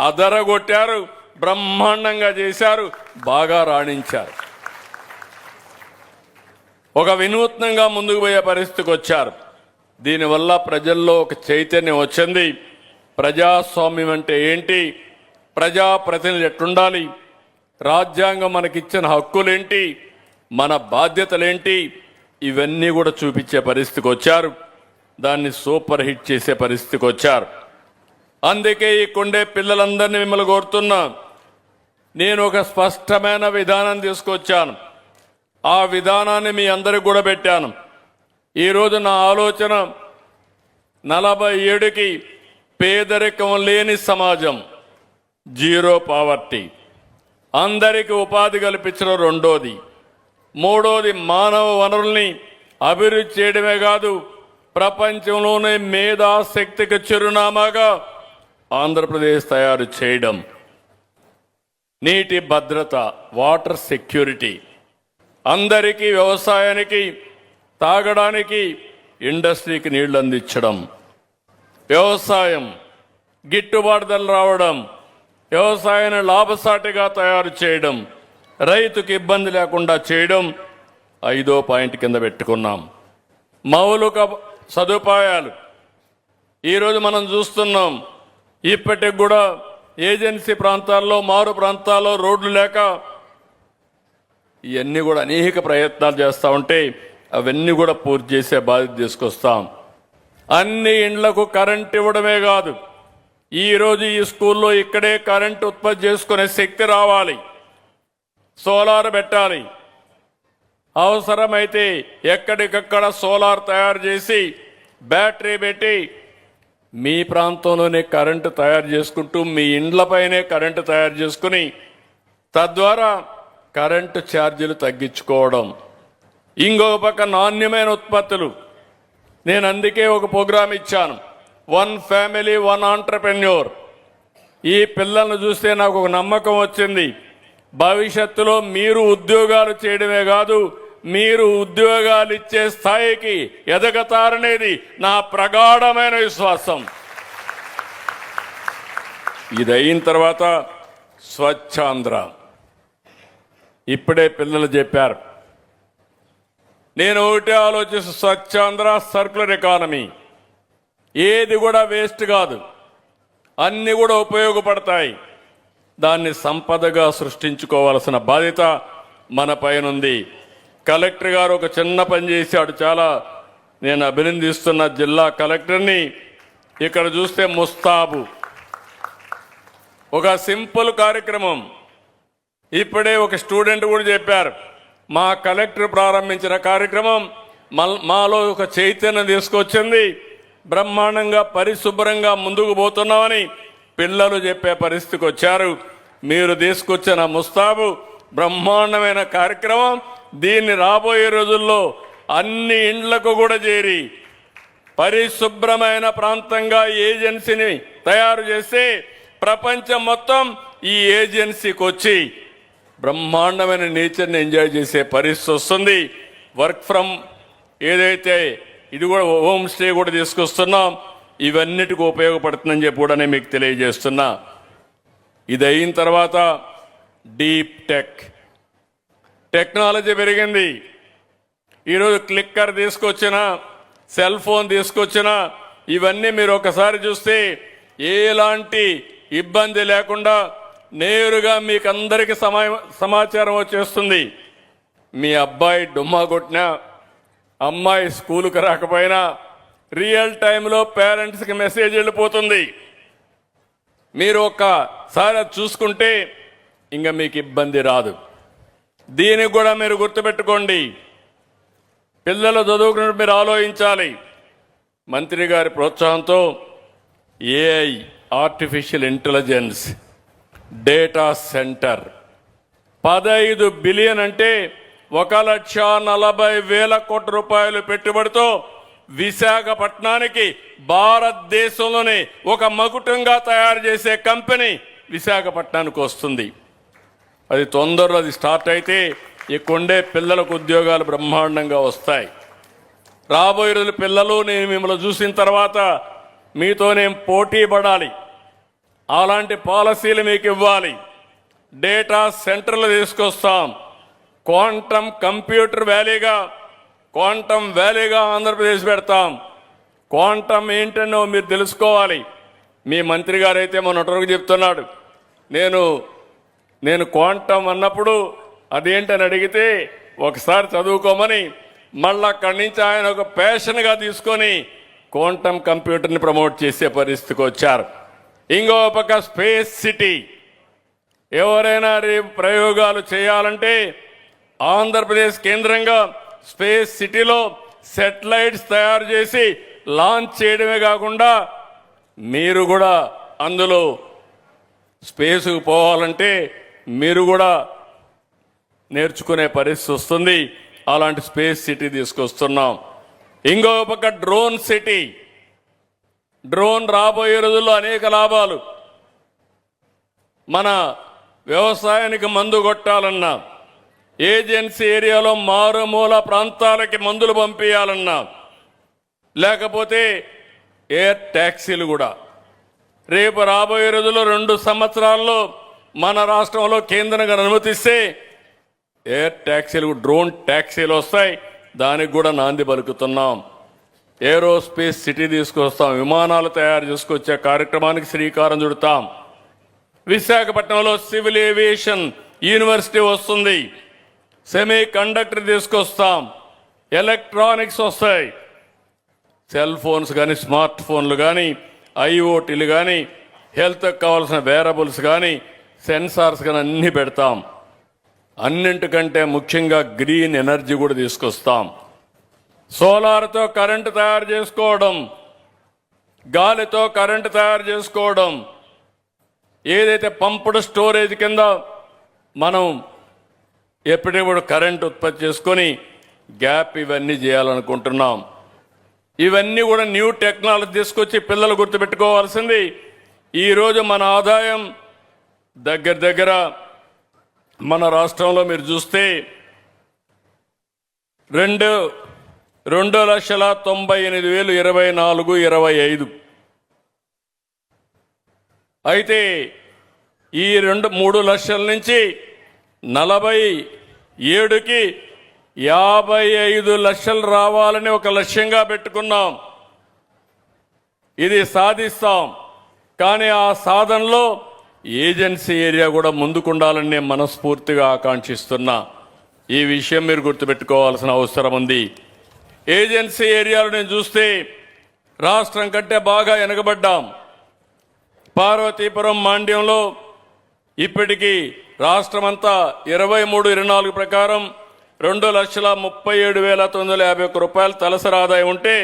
అదరగొట్టారు, బ్రహ్మాండంగా చేశారు, బాగా రాణించారు. ఒక వినూత్నంగా ముందుకు పోయే పరిస్థితికి వచ్చారు. దీనివల్ల ప్రజల్లో ఒక చైతన్యం వచ్చింది. ప్రజాస్వామ్యం అంటే ఏంటి, ప్రజాప్రతినిధులు ఎట్లుండాలి, రాజ్యాంగం మనకిచ్చిన హక్కులేంటి, మన బాధ్యతలేంటి, ఇవన్నీ కూడా చూపించే పరిస్థితికి వచ్చారు. దాన్ని సూపర్ హిట్ చేసే పరిస్థితికి వచ్చారు. అందుకే ఇక్కడే పిల్లలందరినీ మిమ్మల్ని కోరుతున్నా, నేను ఒక స్పష్టమైన విధానం తీసుకొచ్చాను. ఆ విధానాన్ని మీ అందరికి కూడా పెట్టాను. ఈరోజు నా ఆలోచన 47కి పేదరికం లేని సమాజం, జీరో పావర్టీ, అందరికీ ఉపాధి కల్పించడం రెండోది, మూడోది మానవ వనరుల్ని అభివృద్ధి చేయడమే కాదు ప్రపంచంలోనే మేధాశక్తికి చిరునామాగా ఆంధ్రప్రదేశ్ తయారు చేయడం, నీటి భద్రత, వాటర్ సెక్యూరిటీ, అందరికీ వ్యవసాయానికి తాగడానికి ఇండస్ట్రీకి నీళ్లు అందించడం, వ్యవసాయం గిట్టుబాటు ధరలు రావడం, వ్యవసాయాన్ని లాభసాటిగా తయారు చేయడం, రైతుకు ఇబ్బంది లేకుండా చేయడం 5వ పాయింట్ కింద పెట్టుకున్నాం. మౌలిక సదుపాయాలు ఈరోజు మనం చూస్తున్నాం. ఇప్పటికి కూడా ఏజెన్సీ ప్రాంతాల్లో, మారు ప్రాంతాల్లో రోడ్లు లేక ఇవన్నీ కూడా అనేక ప్రయత్నాలు చేస్తూ ఉంటే అవన్నీ కూడా పూర్తి చేసే బాధ్యత తీసుకొస్తాం. అన్ని ఇండ్లకు కరెంట్ ఇవ్వడమే కాదు, ఈరోజు ఈ స్కూల్లో ఇక్కడే కరెంట్ ఉత్పత్తి చేసుకునే శక్తి రావాలి, సోలార్ పెట్టాలి. అవసరమైతే ఎక్కడికక్కడ సోలార్ తయారు చేసి బ్యాటరీ పెట్టి మీ ప్రాంతంలోనే కరెంటు తయారు చేసుకుంటూ మీ ఇండ్లపైనే కరెంటు తయారు చేసుకుని తద్వారా కరెంటు ఛార్జీలు తగ్గించుకోవడం. ఇంకొక పక్క నాణ్యమైన ఉత్పత్తులు. నేను అందుకే ఒక ప్రోగ్రాం ఇచ్చాను, 1 ఫ్యామిలీ 1 ఆంటర్ప్రెన్యూర్. ఈ పిల్లలను చూస్తే నాకు ఒక నమ్మకం వచ్చింది, భవిష్యత్తులో మీరు ఉద్యోగాలు చేయడమే కాదు మీరు ఉద్యోగాలు ఇచ్చే స్థాయికి ఎదగతారనేది నా ప్రగాఢమైన విశ్వాసం. ఇది అయిన తర్వాత స్వచ్ఛాంధ్ర. ఇప్పుడే పిల్లలు చెప్పారు, నేను ఒకటే ఆలోచిస్తూ స్వచ్ఛాంధ్ర, సర్క్యులర్ ఎకానమీ, ఏది కూడా వేస్ట్ కాదు, అన్ని కూడా ఉపయోగపడతాయి. దాన్ని సంపదగా సృష్టించుకోవాల్సిన బాధ్యత మన పైనుంది. కలెక్టర్ గారు ఒక చిన్న పని చేశాడు, చాలా నేను అభినందిస్తున్న జిల్లా కలెక్టర్ని. ఇక్కడ చూస్తే ముస్తాబు ఒక సింపుల్ కార్యక్రమం. ఇప్పుడే ఒక స్టూడెంట్ కూడా చెప్పారు, మా కలెక్టర్ ప్రారంభించిన కార్యక్రమం మాలో ఒక చైతన్యం తీసుకొచ్చింది, బ్రహ్మాండంగా పరిశుభ్రంగా ముందుకు పోతున్నామని పిల్లలు చెప్పే పరిస్థితికి వచ్చారు. మీరు తీసుకొచ్చిన ముస్తాబు బ్రహ్మాండమైన కార్యక్రమం. దీన్ని రాబోయే రోజుల్లో అన్ని ఇండ్లకు కూడా చేరి పరిశుభ్రమైన ప్రాంతంగా ఏజెన్సీని తయారు చేస్తే ప్రపంచం మొత్తం ఈ ఏజెన్సీకి వచ్చి బ్రహ్మాండమైన నేచర్ని ఎంజాయ్ చేసే పరిస్థితి వస్తుంది. వర్క్ ఫ్రమ్ ఏదైతే ఇది కూడా హోమ్ స్టే కూడా తీసుకొస్తున్నాం, ఇవన్నిటికీ ఉపయోగపడుతుందని చెప్పి కూడా నేను మీకు తెలియజేస్తున్నా. ఇది అయిన తర్వాత డీప్ టెక్నాలజీ పెరిగింది. ఈరోజు క్లిక్కర్ తీసుకొచ్చిన, సెల్ ఫోన్ తీసుకొచ్చిన, ఇవన్నీ మీరు ఒకసారి చూస్తే ఎలాంటి ఇబ్బంది లేకుండా నేరుగా మీకు అందరికీ సమాచారం వచ్చేస్తుంది. మీ అబ్బాయి డుమ్మా కొట్టినా, అమ్మాయి స్కూలుకు రాకపోయినా రియల్ టైంలో పేరెంట్స్కి మెసేజ్ వెళ్ళిపోతుంది. మీరు ఒక్కసారి చూసుకుంటే ఇంకా మీకు ఇబ్బంది రాదు. దీనికి కూడా మీరు గుర్తుపెట్టుకోండి, పిల్లలు చదువుకున్నప్పుడు మీరు ఆలోచించాలి. మంత్రి గారి ప్రోత్సాహంతో AI, artificial intelligence, data centre 15 billion అంటే 1,40,000 కోట్ల రూపాయలు పెట్టుబడితో విశాఖపట్నానికి భారతదేశంలోనే ఒక మకుటంగా తయారు చేసే కంపెనీ విశాఖపట్నానికి వస్తుంది. అది తొందరలో అది స్టార్ట్ అయితే ఇక్కడే పిల్లలకు ఉద్యోగాలు బ్రహ్మాండంగా వస్తాయి. రాబోయే రోజులు పిల్లలు నేను మిమ్మల్ని చూసిన తర్వాత మీతో నేను పోటీ పడాలి, అలాంటి పాలసీలు మీకు ఇవ్వాలి. డేటా సెంటర్లు తీసుకొస్తాం, క్వాంటమ్ కంప్యూటర్ వ్యాలీగా, క్వాంటమ్ వ్యాలీగా ఆంధ్రప్రదేశ్ పెడతాం. క్వాంటమ్ ఏంటనో మీరు తెలుసుకోవాలి. మీ మంత్రి గారు అయితే మొన్నటి చెప్తున్నాడు, నేను క్వాంటమ్ అన్నప్పుడు అదేంటని అడిగితే ఒకసారి చదువుకోమని మళ్ళీ అక్కడి నుంచి ఆయన ఒక ప్యాషన్గా తీసుకొని క్వాంటమ్ కంప్యూటర్ని ప్రమోట్ చేసే పరిస్థితికి వచ్చారు. ఇంకో పక్క స్పేస్ సిటీ. ఎవరైనా రేపు ప్రయోగాలు చేయాలంటే ఆంధ్రప్రదేశ్ కేంద్రంగా స్పేస్ సిటీలో సెటిలైట్స్ తయారు చేసి లాంచ్ చేయడమే కాకుండా మీరు కూడా అందులో స్పేస్కు పోవాలంటే మీరు కూడా నేర్చుకునే పరిస్థితి వస్తుంది. అలాంటి స్పేస్ సిటీ తీసుకొస్తున్నాం. ఇంకో పక్క డ్రోన్ సిటీ. డ్రోన్ రాబోయే రోజుల్లో అనేక లాభాలు. మన వ్యవసాయానికి మందు కొట్టాలన్నా, ఏజెన్సీ ఏరియాలో మారుమూల ప్రాంతాలకి మందులు పంపించాలన్నా, లేకపోతే ఎయిర్ ట్యాక్సీలు కూడా రేపు రాబోయే రోజుల్లో 2 సంవత్సరాల్లో మన రాష్ట్రంలో కేంద్రంగా అనుమతిస్తే ఎయిర్ ట్యాక్సీలు, డ్రోన్ ట్యాక్సీలు వస్తాయి. దానికి కూడా నాంది పలుకుతున్నాం. ఏరోస్పేస్ సిటీ తీసుకొస్తాం. విమానాలు తయారు చేసుకొచ్చే కార్యక్రమానికి శ్రీకారం చుడతాం. విశాఖపట్నంలో సివిల్ ఏవియేషన్ యూనివర్సిటీ వస్తుంది. సెమీ కండక్టర్ తీసుకొస్తాం. ఎలక్ట్రానిక్స్ వస్తాయి. సెల్ ఫోన్స్ కానీ, స్మార్ట్ ఫోన్లు కానీ, ఐఓటీలు కానీ, హెల్త్కి కావాల్సిన వేరబుల్స్ కానీ, సెన్సార్స్ కానీ అన్నీ పెడతాం. అన్నింటికంటే ముఖ్యంగా గ్రీన్ ఎనర్జీ కూడా తీసుకొస్తాం. సోలార్తో కరెంటు తయారు చేసుకోవడం, గాలితో కరెంటు తయారు చేసుకోవడం, ఏదైతే పంపుడు స్టోరేజ్ కింద మనం ఎప్పటికప్పుడు కరెంటు ఉత్పత్తి చేసుకొని గ్యాప్ ఇవన్నీ చేయాలనుకుంటున్నాం. ఇవన్నీ కూడా న్యూ టెక్నాలజీ తీసుకొచ్చి పిల్లలు గుర్తుపెట్టుకోవాల్సింది. ఈరోజు మన ఆదాయం దగ్గర మన రాష్ట్రంలో మీరు చూస్తే 2,98,000 24-25. అయితే ఈ 3 లక్షల నుంచి 47కి 55 లక్షలు రావాలని ఒక లక్ష్యంగా పెట్టుకున్నాం. ఇది సాధిస్తాం. కానీ ఆ సాధనలో ఏజెన్సీ ఏరియా కూడా ముందుకుండాలని నేను మనస్ఫూర్తిగా ఆకాంక్షిస్తున్నా. ఈ విషయం మీరు గుర్తుపెట్టుకోవాల్సిన అవసరం ఉంది. ఏజెన్సీ ఏరియాలో నేను చూస్తే రాష్ట్రం కంటే బాగా వెనకబడ్డాం. పార్వతీపురం మాండ్యంలో ఇప్పటికీ రాష్ట్రమంతా 23-24 ప్రకారం 2,37,951 రూపాయలు తలసరి ఆదాయం ఉంటే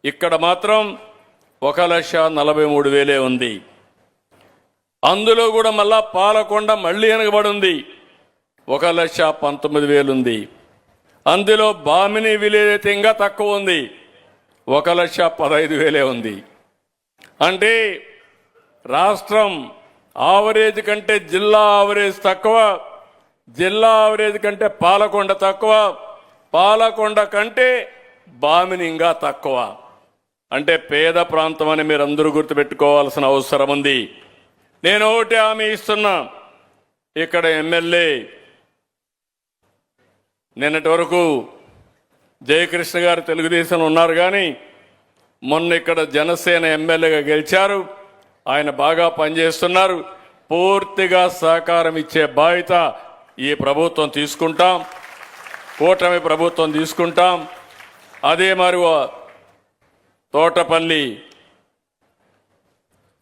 ఇక్కడ మాత్రం 1,43,000 ఉంది. అందులో కూడా మళ్ళా పాలకొండ మళ్ళీ వెనకబడి ఉంది, 1,19,000 ఉంది. అందులో బామిని విలేజ్ అయితే ఇంకా తక్కువ ఉంది, 1,15,000 ఉంది. అంటే రాష్ట్రం ఆవరేజ్ కంటే జిల్లా ఆవరేజ్ తక్కువ, జిల్లా ఆవరేజ్ కంటే పాలకొండ తక్కువ, పాలకొండ కంటే బామిని ఇంకా తక్కువ. అంటే పేద ప్రాంతం అని మీరు అందరూ గుర్తుపెట్టుకోవాల్సిన అవసరం ఉంది. నేను ఒకటి హామీ ఇస్తున్నా. ఇక్కడ ఎమ్మెల్యే నిన్నటి వరకు జయకృష్ణ గారు తెలుగుదేశం ఉన్నారు, కానీ మొన్న ఇక్కడ జనసేన ఎమ్మెల్యేగా గెలిచారు. ఆయన బాగా పనిచేస్తున్నారు. పూర్తిగా సహకారం ఇచ్చే బాధ్యత ఈ ప్రభుత్వం తీసుకుంటాం, కూటమి ప్రభుత్వం తీసుకుంటాం. అదే మరి తోటపల్లి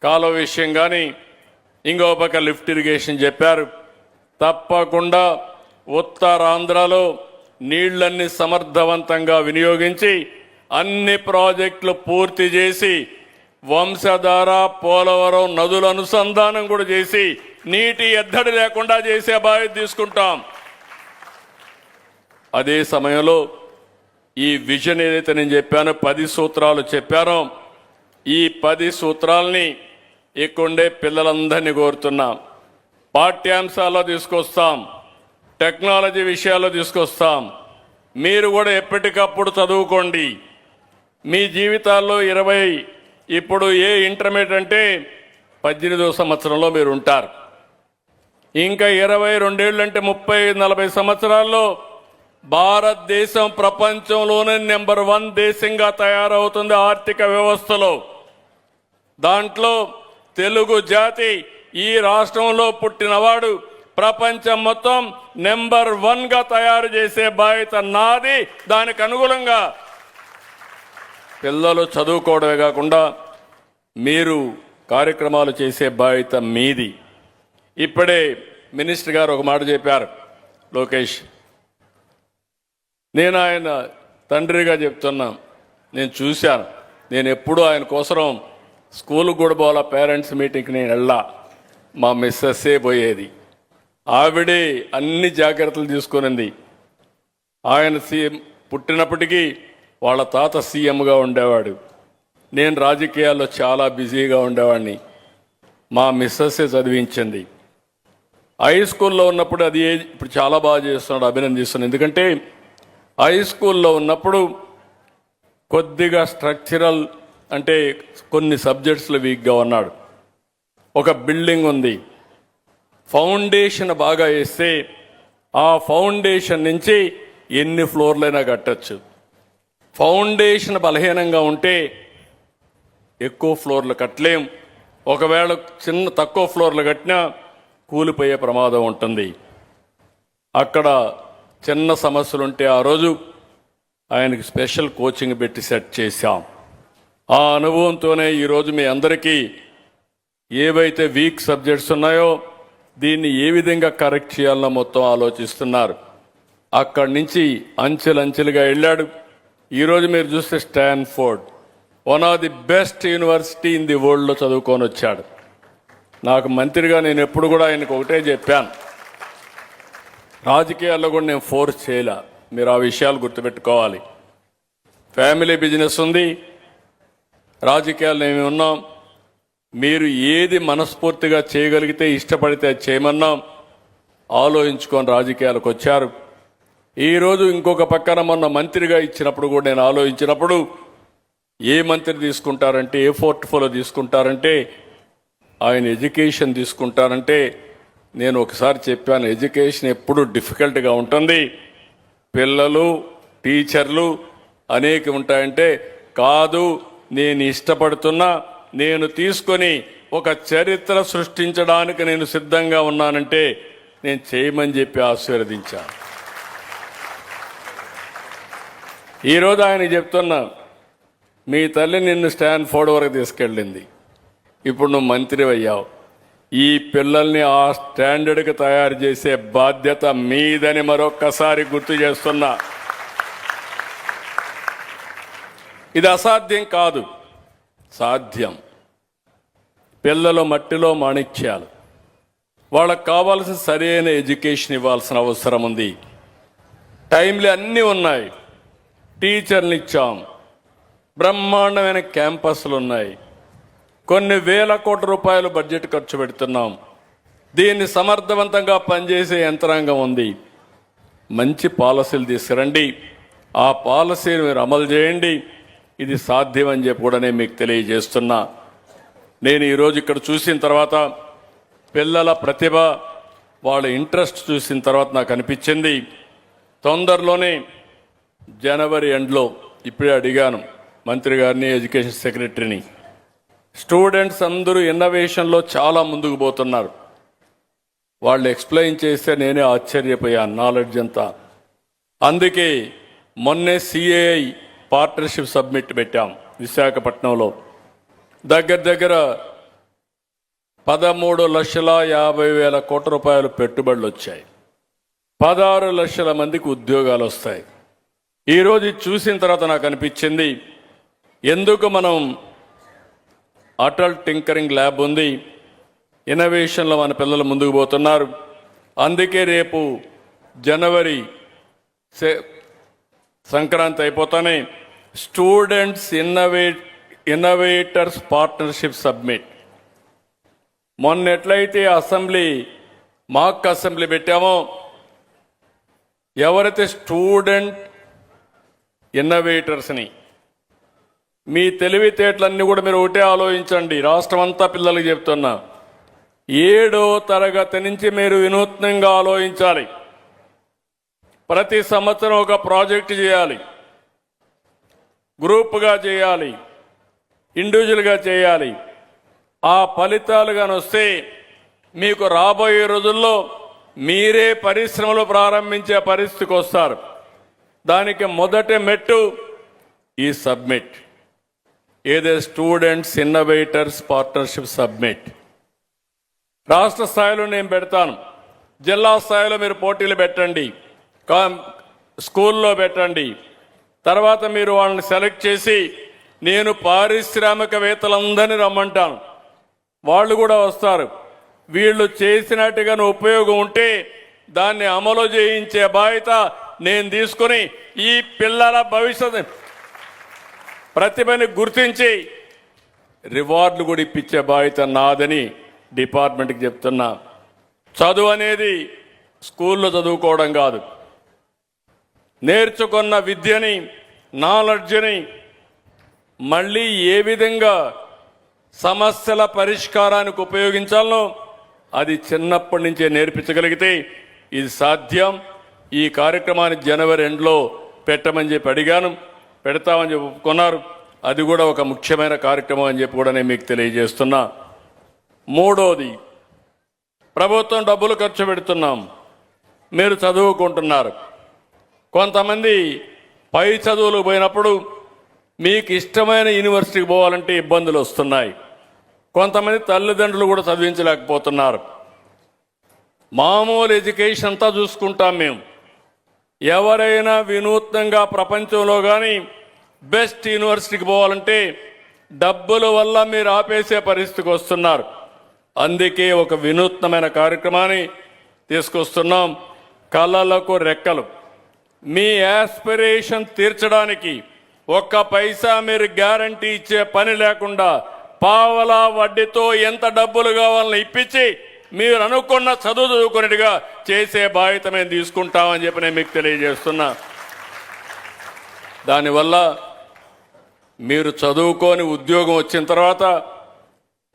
కాలువ విషయం కానీ, ఇంకో పక్క లిఫ్ట్ ఇరిగేషన్ చెప్పారు. తప్పకుండా ఉత్తరాంధ్రలో నీళ్లన్నీ సమర్థవంతంగా వినియోగించి అన్ని ప్రాజెక్టులు పూర్తి చేసి వంశధార, పోలవరం నదుల అనుసంధానం కూడా చేసి నీటి ఎద్దడి లేకుండా చేసే బాధ్యత తీసుకుంటాం. అదే సమయంలో ఈ విజన్ ఏదైతే నేను చెప్పానో 10 సూత్రాలు చెప్పానో, ఈ 10 సూత్రాలని ఇక్కడే పిల్లలందరినీ కోరుతున్నాం. పాఠ్యాంశాల్లో తీసుకొస్తాం, టెక్నాలజీ విషయాల్లో తీసుకొస్తాం. మీరు కూడా ఎప్పటికప్పుడు చదువుకోండి. మీ జీవితాల్లో ఇప్పుడు ఇంటర్మీడియట్ అంటే 18వ సంవత్సరంలో మీరు ఉంటారు. ఇంకా 22 ఏళ్ళు అంటే 30-40 సంవత్సరాల్లో భారతదేశం ప్రపంచంలోనే నెంబర్ 1 దేశంగా తయారవుతుంది ఆర్థిక వ్యవస్థలో. దాంట్లో తెలుగు జాతి ఈ రాష్ట్రంలో పుట్టినవాడు ప్రపంచం మొత్తం నెంబర్ 1గా తయారు చేసే బాధ్యత నాది. దానికి అనుగుణంగా పిల్లలు చదువుకోవడమే కాకుండా మీరు కార్యక్రమాలు చేసే బాధ్యత మీది. ఇప్పుడే మినిస్టర్ గారు ఒక మాట చెప్పారు, లోకేష్. నేను ఆయన తండ్రిగా చెప్తున్నా, నేను చూశాను. నేను ఎప్పుడూ ఆయన కోసం స్కూల్కి కూడా పోవాలా, పేరెంట్స్ మీటింగ్కి నేను వెళ్ళా, మా మిస్సెస్సే పోయేది. ఆవిడే అన్ని జాగ్రత్తలు తీసుకునింది. ఆయన సీఎం పుట్టినప్పటికీ వాళ్ళ తాత సీఎంగా ఉండేవాడు. నేను రాజకీయాల్లో చాలా బిజీగా ఉండేవాడిని. మా మిస్సెస్సే చదివించింది. హై స్కూల్లో ఉన్నప్పుడు అది ఇప్పుడు చాలా బాగా చేస్తున్నాడు, అభినందిస్తున్నాను. ఎందుకంటే హై స్కూల్లో ఉన్నప్పుడు కొద్దిగా స్ట్రక్చరల్ అంటే కొన్ని సబ్జెక్ట్స్లో వీక్గా ఉన్నాడు. ఒక బిల్డింగ్ ఉంది, ఫౌండేషన్ బాగా వేస్తే ఆ ఫౌండేషన్ నుంచి ఎన్ని ఫ్లోర్లైనా కట్టచ్చు. ఫౌండేషన్ బలహీనంగా ఉంటే ఎక్కువ ఫ్లోర్లు కట్టలేం. ఒకవేళ తక్కువ ఫ్లోర్లు కట్టినా కూలిపోయే ప్రమాదం ఉంటుంది. అక్కడ చిన్న సమస్యలుంటే ఆ రోజు ఆయనకి స్పెషల్ కోచింగ్ పెట్టి సెట్ చేశాం. ఆ అనుభవంతోనే ఈరోజు మీ అందరికీ ఏవైతే వీక్ సబ్జెక్ట్స్ ఉన్నాయో దీన్ని ఏ విధంగా కరెక్ట్ చేయాలనో మొత్తం ఆలోచిస్తున్నారు. అక్కడి నుంచి అంచెలంచెలుగా వెళ్ళాడు. ఈరోజు మీరు చూస్తే Stanford one of the best university in the వరల్డ్లో చదువుకొని వచ్చాడు. నాకు మంత్రిగా నేను ఎప్పుడు కూడా ఆయనకు ఒకటే చెప్పాను, రాజకీయాల్లో కూడా నేను ఫోర్స్ చేయలే. మీరు ఆ విషయాలు గుర్తుపెట్టుకోవాలి. ఫ్యామిలీ బిజినెస్ ఉంది, రాజకీయాల్లో ఏమి ఉన్నాం. మీరు ఏది మనస్ఫూర్తిగా చేయగలిగితే ఇష్టపడితే చేయమన్నాం. ఆలోచించుకొని రాజకీయాలకు వచ్చారు. ఈరోజు ఇంకొక పక్కన మొన్న మంత్రిగా ఇచ్చినప్పుడు కూడా నేను ఆలోచించినప్పుడు ఏ మంత్రి తీసుకుంటారంటే, ఏ పోర్ట్ఫోలియో తీసుకుంటారంటే ఆయన ఎడ్యుకేషన్ తీసుకుంటారంటే నేను ఒకసారి చెప్పాను, ఎడ్యుకేషన్ ఎప్పుడు డిఫికల్ట్గా ఉంటుంది, పిల్లలు టీచర్లు అనేక ఉంటాయంటే కాదు, నేను ఇష్టపడుతున్నా, నేను తీసుకొని ఒక చరిత్ర సృష్టించడానికి నేను సిద్ధంగా ఉన్నానంటే నేను చేయమని చెప్పి ఆశీర్వదించాను. ఈరోజు ఆయన చెప్తున్నా, మీ తల్లి నిన్ను స్టాన్ఫోర్డ్ వరకు తీసుకెళ్ళింది, ఇప్పుడు నువ్వు మంత్రి అయ్యావు. ఈ పిల్లల్ని ఆ స్టాండర్డ్కి తయారు చేసే బాధ్యత మీదని మరొక్కసారి గుర్తు చేస్తున్నా. ఇది అసాధ్యం కాదు, సాధ్యం. పిల్లలు మట్టిలో మాణిక్యాలు, వాళ్ళకు కావాల్సిన సరైన ఎడ్యుకేషన్ ఇవ్వాల్సిన అవసరం ఉంది. టైంలు అన్నీ ఉన్నాయి, టీచర్లు ఇచ్చాం, బ్రహ్మాండమైన క్యాంపస్లు ఉన్నాయి, కొన్ని వేల కోట్ల రూపాయలు బడ్జెట్ ఖర్చు పెడుతున్నాం. దీన్ని సమర్థవంతంగా పనిచేసే యంత్రాంగం ఉంది. మంచి పాలసీలు తీసుకురండి, ఆ పాలసీని మీరు అమలు చేయండి. ఇది సాధ్యమని చెప్పి కూడా నేను మీకు తెలియజేస్తున్నా. నేను ఈరోజు ఇక్కడ చూసిన తర్వాత పిల్లల ప్రతిభ, వాళ్ళ ఇంట్రెస్ట్ చూసిన తర్వాత నాకు అనిపించింది, తొందరలోనే జనవరి ఎండ్లో ఇప్పుడే అడిగాను మంత్రి గారిని, ఎడ్యుకేషన్ సెక్రటరీని, స్టూడెంట్స్ అందరూ ఇన్నోవేషన్లో చాలా ముందుకు పోతున్నారు. వాళ్ళు ఎక్స్ప్లెయిన్ చేస్తే నేనే ఆశ్చర్యపోయాను, నాలెడ్జ్ అంతా. అందుకే మొన్నే సిఏఐ పార్ట్నర్షిప్ సబ్మిట్ పెట్టాం విశాఖపట్నంలో. దగ్గర 13,50,000 కోట్ల రూపాయలు పెట్టుబడులు వచ్చాయి, 16 లక్షల మందికి ఉద్యోగాలు వస్తాయి. ఈరోజు చూసిన తర్వాత నాకు అనిపించింది, ఎందుకు మనం అటల్ టింకరింగ్ ల్యాబ్ ఉంది, ఇన్నోవేషన్లో మన పిల్లలు ముందుకు పోతున్నారు. అందుకే రేపు జనవరి సంక్రాంతి అయిపోతానే స్టూడెంట్స్ ఇన్నోవేటర్స్ పార్ట్నర్షిప్ సబ్మిట్. మొన్న ఎట్లయితే మాక్ అసెంబ్లీ పెట్టామో, ఎవరైతే స్టూడెంట్ ఇన్నోవేటర్స్ని, మీ తెలివితేటలన్నీ కూడా మీరు ఒకటే ఆలోచించండి. రాష్ట్రం అంతా పిల్లలకి చెప్తున్నా, 7వ తరగతి నుంచి మీరు వినూత్నంగా ఆలోచించాలి. ప్రతి సంవత్సరం ఒక ప్రాజెక్ట్ చేయాలి, గ్రూప్గా చేయాలి, ఇండివిజువల్గా చేయాలి. ఆ ఫలితాలు కానీ వస్తే మీకు రాబోయే రోజుల్లో మీరే పరిశ్రమలు ప్రారంభించే పరిస్థితికి వస్తారు. దానికి మొదటి మెట్టు ఈ సబ్మిట్. ఏదే స్టూడెంట్స్ ఇన్నోవేటర్స్ పార్ట్నర్షిప్ సబ్మిట్. రాష్ట్ర స్థాయిలో నేను పెడతాను, జిల్లా స్థాయిలో మీరు పోటీలు పెట్టండి, స్కూల్లో పెట్టండి. తర్వాత మీరు వాళ్ళని సెలెక్ట్ చేసి నేను పారిశ్రామికవేత్తలందరినీ రమ్మంటాను, వాళ్ళు కూడా వస్తారు. వీళ్ళు చేసినట్టుగా ఉపయోగం ఉంటే దాన్ని అమలు చేయించే బాధ్యత నేను తీసుకుని ఈ పిల్లల భవిష్యత్తు ప్రతిభని గుర్తించి రివార్డులు కూడా ఇప్పించే బాధ్యత నాదని డిపార్ట్మెంట్కి చెప్తున్నా. చదువు అనేది స్కూల్లో చదువుకోవడం కాదు, నేర్చుకున్న విద్యని నాలెడ్జ్ని మళ్ళీ ఏ విధంగా సమస్యల పరిష్కారానికి ఉపయోగించాలనో అది చిన్నప్పటి నుంచే నేర్పించగలిగితే ఇది సాధ్యం. ఈ కార్యక్రమాన్ని జనవరి 2లో పెట్టమని చెప్పి అడిగాను, పెడతామని చెప్పి ఒప్పుకున్నారు. అది కూడా ఒక ముఖ్యమైన కార్యక్రమం అని చెప్పి కూడా నేను మీకు తెలియజేస్తున్నా. మూడోది, ప్రభుత్వం డబ్బులు ఖర్చు పెడుతున్నాం, మీరు చదువుకుంటున్నారు. కొంతమంది పై చదువులకు పోయినప్పుడు మీకు ఇష్టమైన యూనివర్సిటీకి పోవాలంటే ఇబ్బందులు వస్తున్నాయి. కొంతమంది తల్లిదండ్రులు కూడా చదివించలేకపోతున్నారు. మామూలు ఎడ్యుకేషన్ అంతా చూసుకుంటాం మేము. ఎవరైనా వినూత్నంగా ప్రపంచంలో కానీ బెస్ట్ యూనివర్సిటీకి పోవాలంటే డబ్బుల వల్ల మీరు ఆపేసే పరిస్థితికి వస్తున్నారు. అందుకే ఒక వినూత్నమైన కార్యక్రమాన్ని తీసుకొస్తున్నాం, కళలకు రెక్కలు. మీ యాస్పిరేషన్ తీర్చడానికి ఒక్క పైసా మీరు గ్యారంటీ ఇచ్చే పని లేకుండా పావలా వడ్డీతో ఎంత డబ్బులు కావాలని ఇప్పించి మీరు అనుకున్న చదువు చదువుకునేట్టుగా చేసే బాధ్యత మేము తీసుకుంటామని చెప్పి నేను మీకు తెలియజేస్తున్నా. దానివల్ల మీరు చదువుకొని ఉద్యోగం వచ్చిన తర్వాత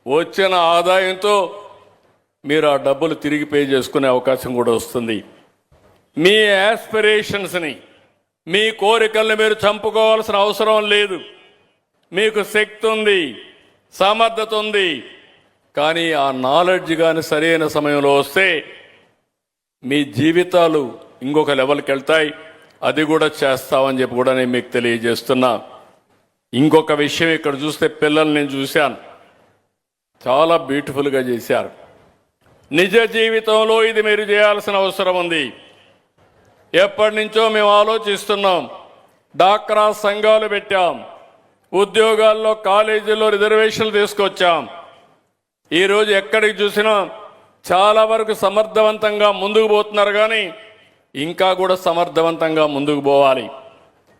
వచ్చిన ఆదాయంతో మీరు ఆ డబ్బులు తిరిగి పే చేసుకునే అవకాశం కూడా వస్తుంది. మీ యాస్పిరేషన్స్ని, మీ కోరికల్ని మీరు చంపుకోవాల్సిన అవసరం లేదు. మీకు శక్తి ఉంది, సమర్థత ఉంది. కానీ ఆ నాలెడ్జ్ కానీ సరైన సమయంలో వస్తే మీ జీవితాలు ఇంకొక లెవెల్కి వెళ్తాయి. అది కూడా చేస్తామని చెప్పి కూడా నేను మీకు తెలియజేస్తున్నా. ఇంకొక విషయం, ఇక్కడ చూస్తే పిల్లల్ని నేను చూశాను, చాలా బ్యూటిఫుల్గా చేశారు. నిజ జీవితంలో ఇది మీరు చేయాల్సిన అవసరం ఉంది. ఎప్పటి నుంచో మేము ఆలోచిస్తున్నాం. డాక్రా సంఘాలు పెట్టాం, ఉద్యోగాల్లో కాలేజీల్లో రిజర్వేషన్లు తీసుకొచ్చాం. ఈరోజు ఎక్కడికి చూసినా చాలా వరకు సమర్థవంతంగా ముందుకు పోతున్నారు. కానీ ఇంకా కూడా సమర్థవంతంగా ముందుకు పోవాలి.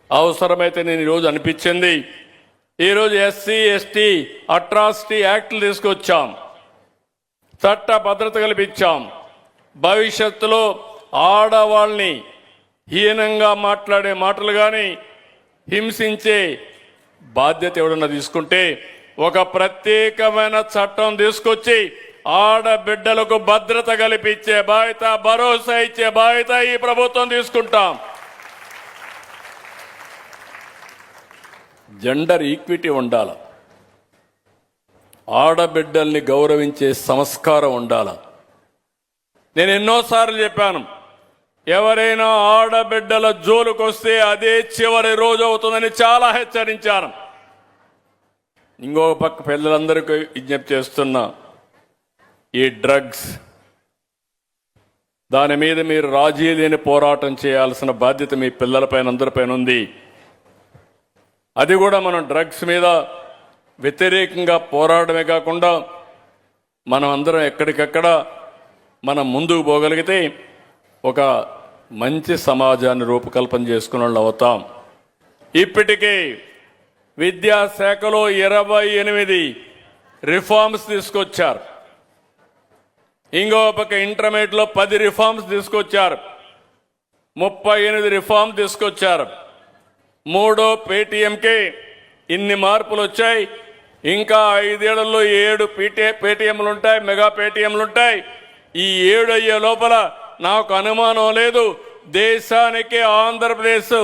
అవసరమైతే నేను ఈరోజు అనిపించింది, ఈరోజు ఎస్సీ ఎస్టీ అట్రాసిటీ యాక్ట్లు తీసుకొచ్చాం, చట్ట భద్రత కల్పించాం. భవిష్యత్తులో ఆడవాళ్ళని హీనంగా మాట్లాడే మాటలు కానీ హింసించే బాధ్యత ఎవడన్నా తీసుకుంటే ఒక ప్రత్యేకమైన చట్టం తీసుకొచ్చి ఆడబిడ్డలకు భద్రత కల్పించే బాధ్యత, భరోసా ఇచ్చే బాధ్యత ఈ ప్రభుత్వం తీసుకుంటాం. జెండర్ ఈక్విటీ ఉండాలి, ఆడబిడ్డల్ని గౌరవించే సంస్కారం ఉండాలి. నేను ఎన్నోసార్లు చెప్పాను, ఎవరైనా ఆడబిడ్డల జోలుకొస్తే అదే చివరి రోజు అవుతుందని చాలా హెచ్చరించాను. ఇంకో పక్క పిల్లలందరికీ విజ్ఞప్తి చేస్తున్నా, ఈ డ్రగ్స్ దాని మీద మీరు రాజీ లేని పోరాటం చేయాల్సిన బాధ్యత మీ పిల్లలపైన అందరిపైన ఉంది. అది కూడా మనం డ్రగ్స్ మీద వ్యతిరేకంగా పోరాడమే కాకుండా మనం అందరం ఎక్కడికక్కడ మనం ముందుకు పోగలిగితే ఒక మంచి సమాజాన్ని రూపకల్పన చేసుకున్న వాళ్ళు అవుతాం. ఇప్పటికే విద్యాశాఖలో 28 రిఫార్మ్స్ తీసుకొచ్చారు. ఇంకో పక్క ఇంటర్మీడియట్లో 10 రిఫార్మ్స్ తీసుకొచ్చారు. 38 రిఫార్మ్ తీసుకొచ్చారు. మూడో పేటీఎంకి ఇన్ని మార్పులు వచ్చాయి. ఇంకా 5 ఏళ్లలో 7 పేటీఎంలు ఉంటాయి, మెగా పేటీఎంలు ఉంటాయి. ఈ 7 అయ్యే లోపల నాకు అనుమానం లేదు, దేశానికి ఆంధ్రప్రదేశ్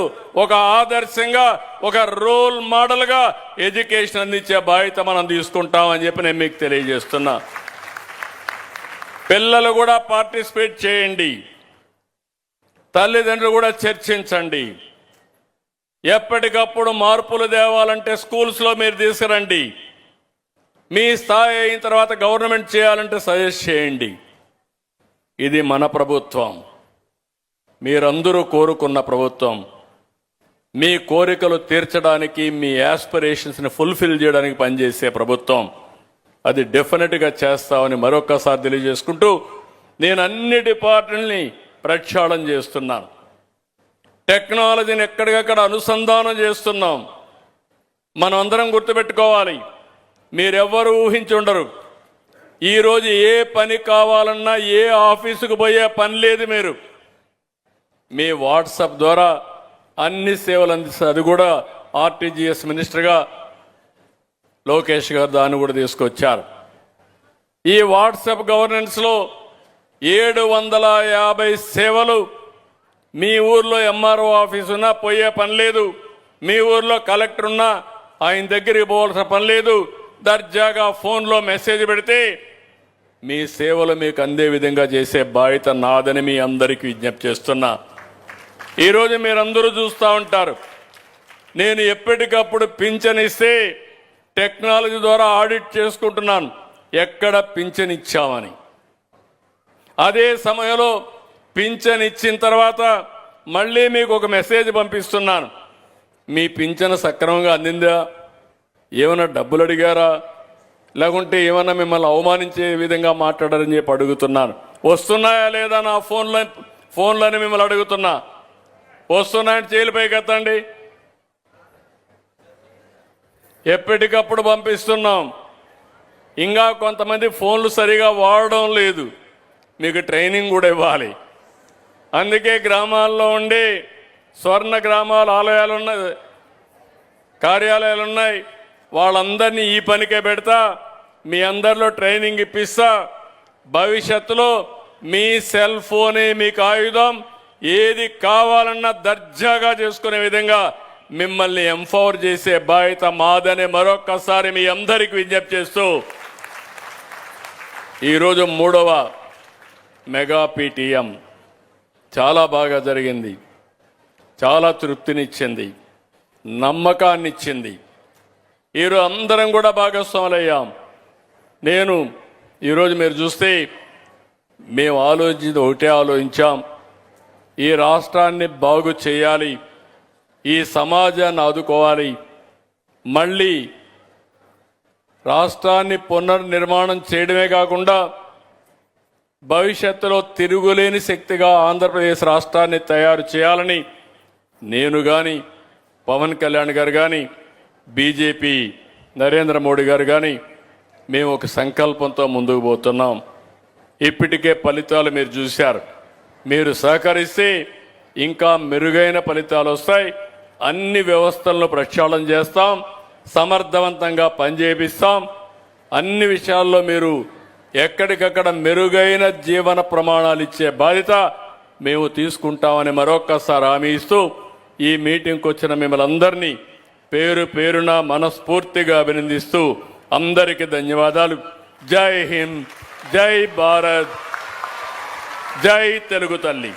ఒక ఆదర్శంగా, ఒక రోల్ మోడల్గా ఎడ్యుకేషన్ అందించే బాధ్యత మనం తీసుకుంటామని చెప్పి నేను మీకు తెలియజేస్తున్నా. పిల్లలు కూడా పార్టిసిపేట్ చేయండి, తల్లిదండ్రులు కూడా చర్చించండి. ఎప్పటికప్పుడు మార్పులు తేవాలంటే స్కూల్స్లో మీరు తీసుకురండి. మీ స్థాయి అయిన తర్వాత గవర్నమెంట్ చేయాలంటే సజెస్ట్ చేయండి. ఇది మన ప్రభుత్వం, మీరందరూ కోరుకున్న ప్రభుత్వం. మీ కోరికలు తీర్చడానికి, మీ యాస్పిరేషన్స్ని ఫుల్ఫిల్ చేయడానికి పనిచేసే ప్రభుత్వం. అది డెఫినెట్గా చేస్తామని మరొక్కసారి తెలియజేసుకుంటూ నేను అన్ని డిపార్ట్మెంట్ని ప్రక్షాళన చేస్తున్నాను. టెక్నాలజీని ఎక్కడికక్కడ అనుసంధానం చేస్తున్నాం. మనం అందరం గుర్తుపెట్టుకోవాలి, మీరెవ్వరూ ఊహించి ఉండరు. ఈరోజు ఏ పని కావాలన్నా ఏ ఆఫీసుకు పోయే పని లేదు. మీరు మీ వాట్సాప్ ద్వారా అన్ని సేవలు అందిస్తారు. అది కూడా ఆర్టీజీఎస్ మినిస్టర్గా లోకేష్ గారు దాన్ని కూడా తీసుకొచ్చారు. ఈ వాట్సాప్ గవర్నెన్స్లో 750 సేవలు. మీ ఊర్లో ఎంఆర్ఓ ఆఫీస్ ఉన్నా పోయే పని లేదు. మీ ఊర్లో కలెక్టర్ ఉన్నా ఆయన దగ్గరికి పోవాల్సిన పని లేదు. దర్జాగా ఫోన్లో మెసేజ్ పెడితే మీ సేవలు మీకు అందే విధంగా చేసే బాధ్యత నాదని మీ అందరికీ విజ్ఞప్తి చేస్తున్నా. ఈరోజు మీరందరూ చూస్తూ ఉంటారు, నేను ఎప్పటికప్పుడు పింఛన్ ఇస్తే టెక్నాలజీ ద్వారా ఆడిట్ చేసుకుంటున్నాను ఎక్కడ పింఛన్ ఇచ్చామని. అదే సమయంలో పింఛన్ ఇచ్చిన తర్వాత మళ్ళీ మీకు ఒక మెసేజ్ పంపిస్తున్నాను, మీ పింఛన్ సక్రమంగా అందిందా, ఏమైనా డబ్బులు అడిగారా, లేకుంటే ఏమన్నా మిమ్మల్ని అవమానించే విధంగా మాట్లాడారని చెప్పి అడుగుతున్నాను. వస్తున్నాయా లేదా నా ఫోన్లని మిమ్మల్ని అడుగుతున్నా. వస్తున్నాయని చేలిపైకి ఎత్తండి. ఎప్పటికప్పుడు పంపిస్తున్నాం. ఇంకా కొంతమంది ఫోన్లు సరిగా వాడడం లేదు, మీకు ట్రైనింగ్ కూడా ఇవ్వాలి. అందుకే గ్రామాల్లో ఉండి స్వర్ణ గ్రామాల ఆలయాలు ఉన్నాయి, కార్యాలయాలు ఉన్నాయి, వాళ్ళందరినీ ఈ పనికే పెడతా, మీ అందరిలో ట్రైనింగ్ ఇప్పిస్తా. భవిష్యత్తులో మీ సెల్ ఫోనే మీకు ఆయుధం. ఏది కావాలన్నా దర్జాగా చేసుకునే విధంగా మిమ్మల్ని ఎంపవర్ చేసే బాధ్యత మాదని మరొక్కసారి మీ అందరికీ విజ్ఞప్తి చేస్తూ, ఈరోజు 3వ మెగా పీటీఎం చాలా బాగా జరిగింది. చాలా తృప్తినిచ్చింది, నమ్మకాన్ని ఇచ్చింది. ఈరోజు అందరం కూడా భాగస్వాములయ్యాం. నేను ఈరోజు మీరు చూస్తే మేము ఒకటే ఆలోచించాం, ఈ రాష్ట్రాన్ని బాగు చేయాలి, ఈ సమాజాన్ని ఆదుకోవాలి, మళ్ళీ రాష్ట్రాన్ని పునర్నిర్మాణం చేయడమే కాకుండా భవిష్యత్తులో తిరుగులేని శక్తిగా ఆంధ్రప్రదేశ్ రాష్ట్రాన్ని తయారు చేయాలని నేను కానీ, పవన్ కళ్యాణ్ గారు కానీ, బీజేపీ నరేంద్ర మోడీ గారు కానీ మేము ఒక సంకల్పంతో ముందుకు పోతున్నాం. ఇప్పటికే ఫలితాలు మీరు చూశారు. మీరు సహకరిస్తే ఇంకా మెరుగైన ఫలితాలు వస్తాయి. అన్ని వ్యవస్థలను ప్రక్షాళన చేస్తాం, సమర్థవంతంగా పనిచేపిస్తాం. అన్ని విషయాల్లో మీరు ఎక్కడికక్కడ మెరుగైన జీవన ప్రమాణాలు ఇచ్చే బాధ్యత మేము తీసుకుంటామని మరొక్కసారి హామీ ఇస్తూ ఈ మీటింగ్కి వచ్చిన మిమ్మల్ని అందరినీ పేరు పేరున మనస్ఫూర్తిగా అభినందిస్తూ అందరికీ ధన్యవాదాలు. జై హింద్, జై భారత్, జై తెలుగు తల్లి.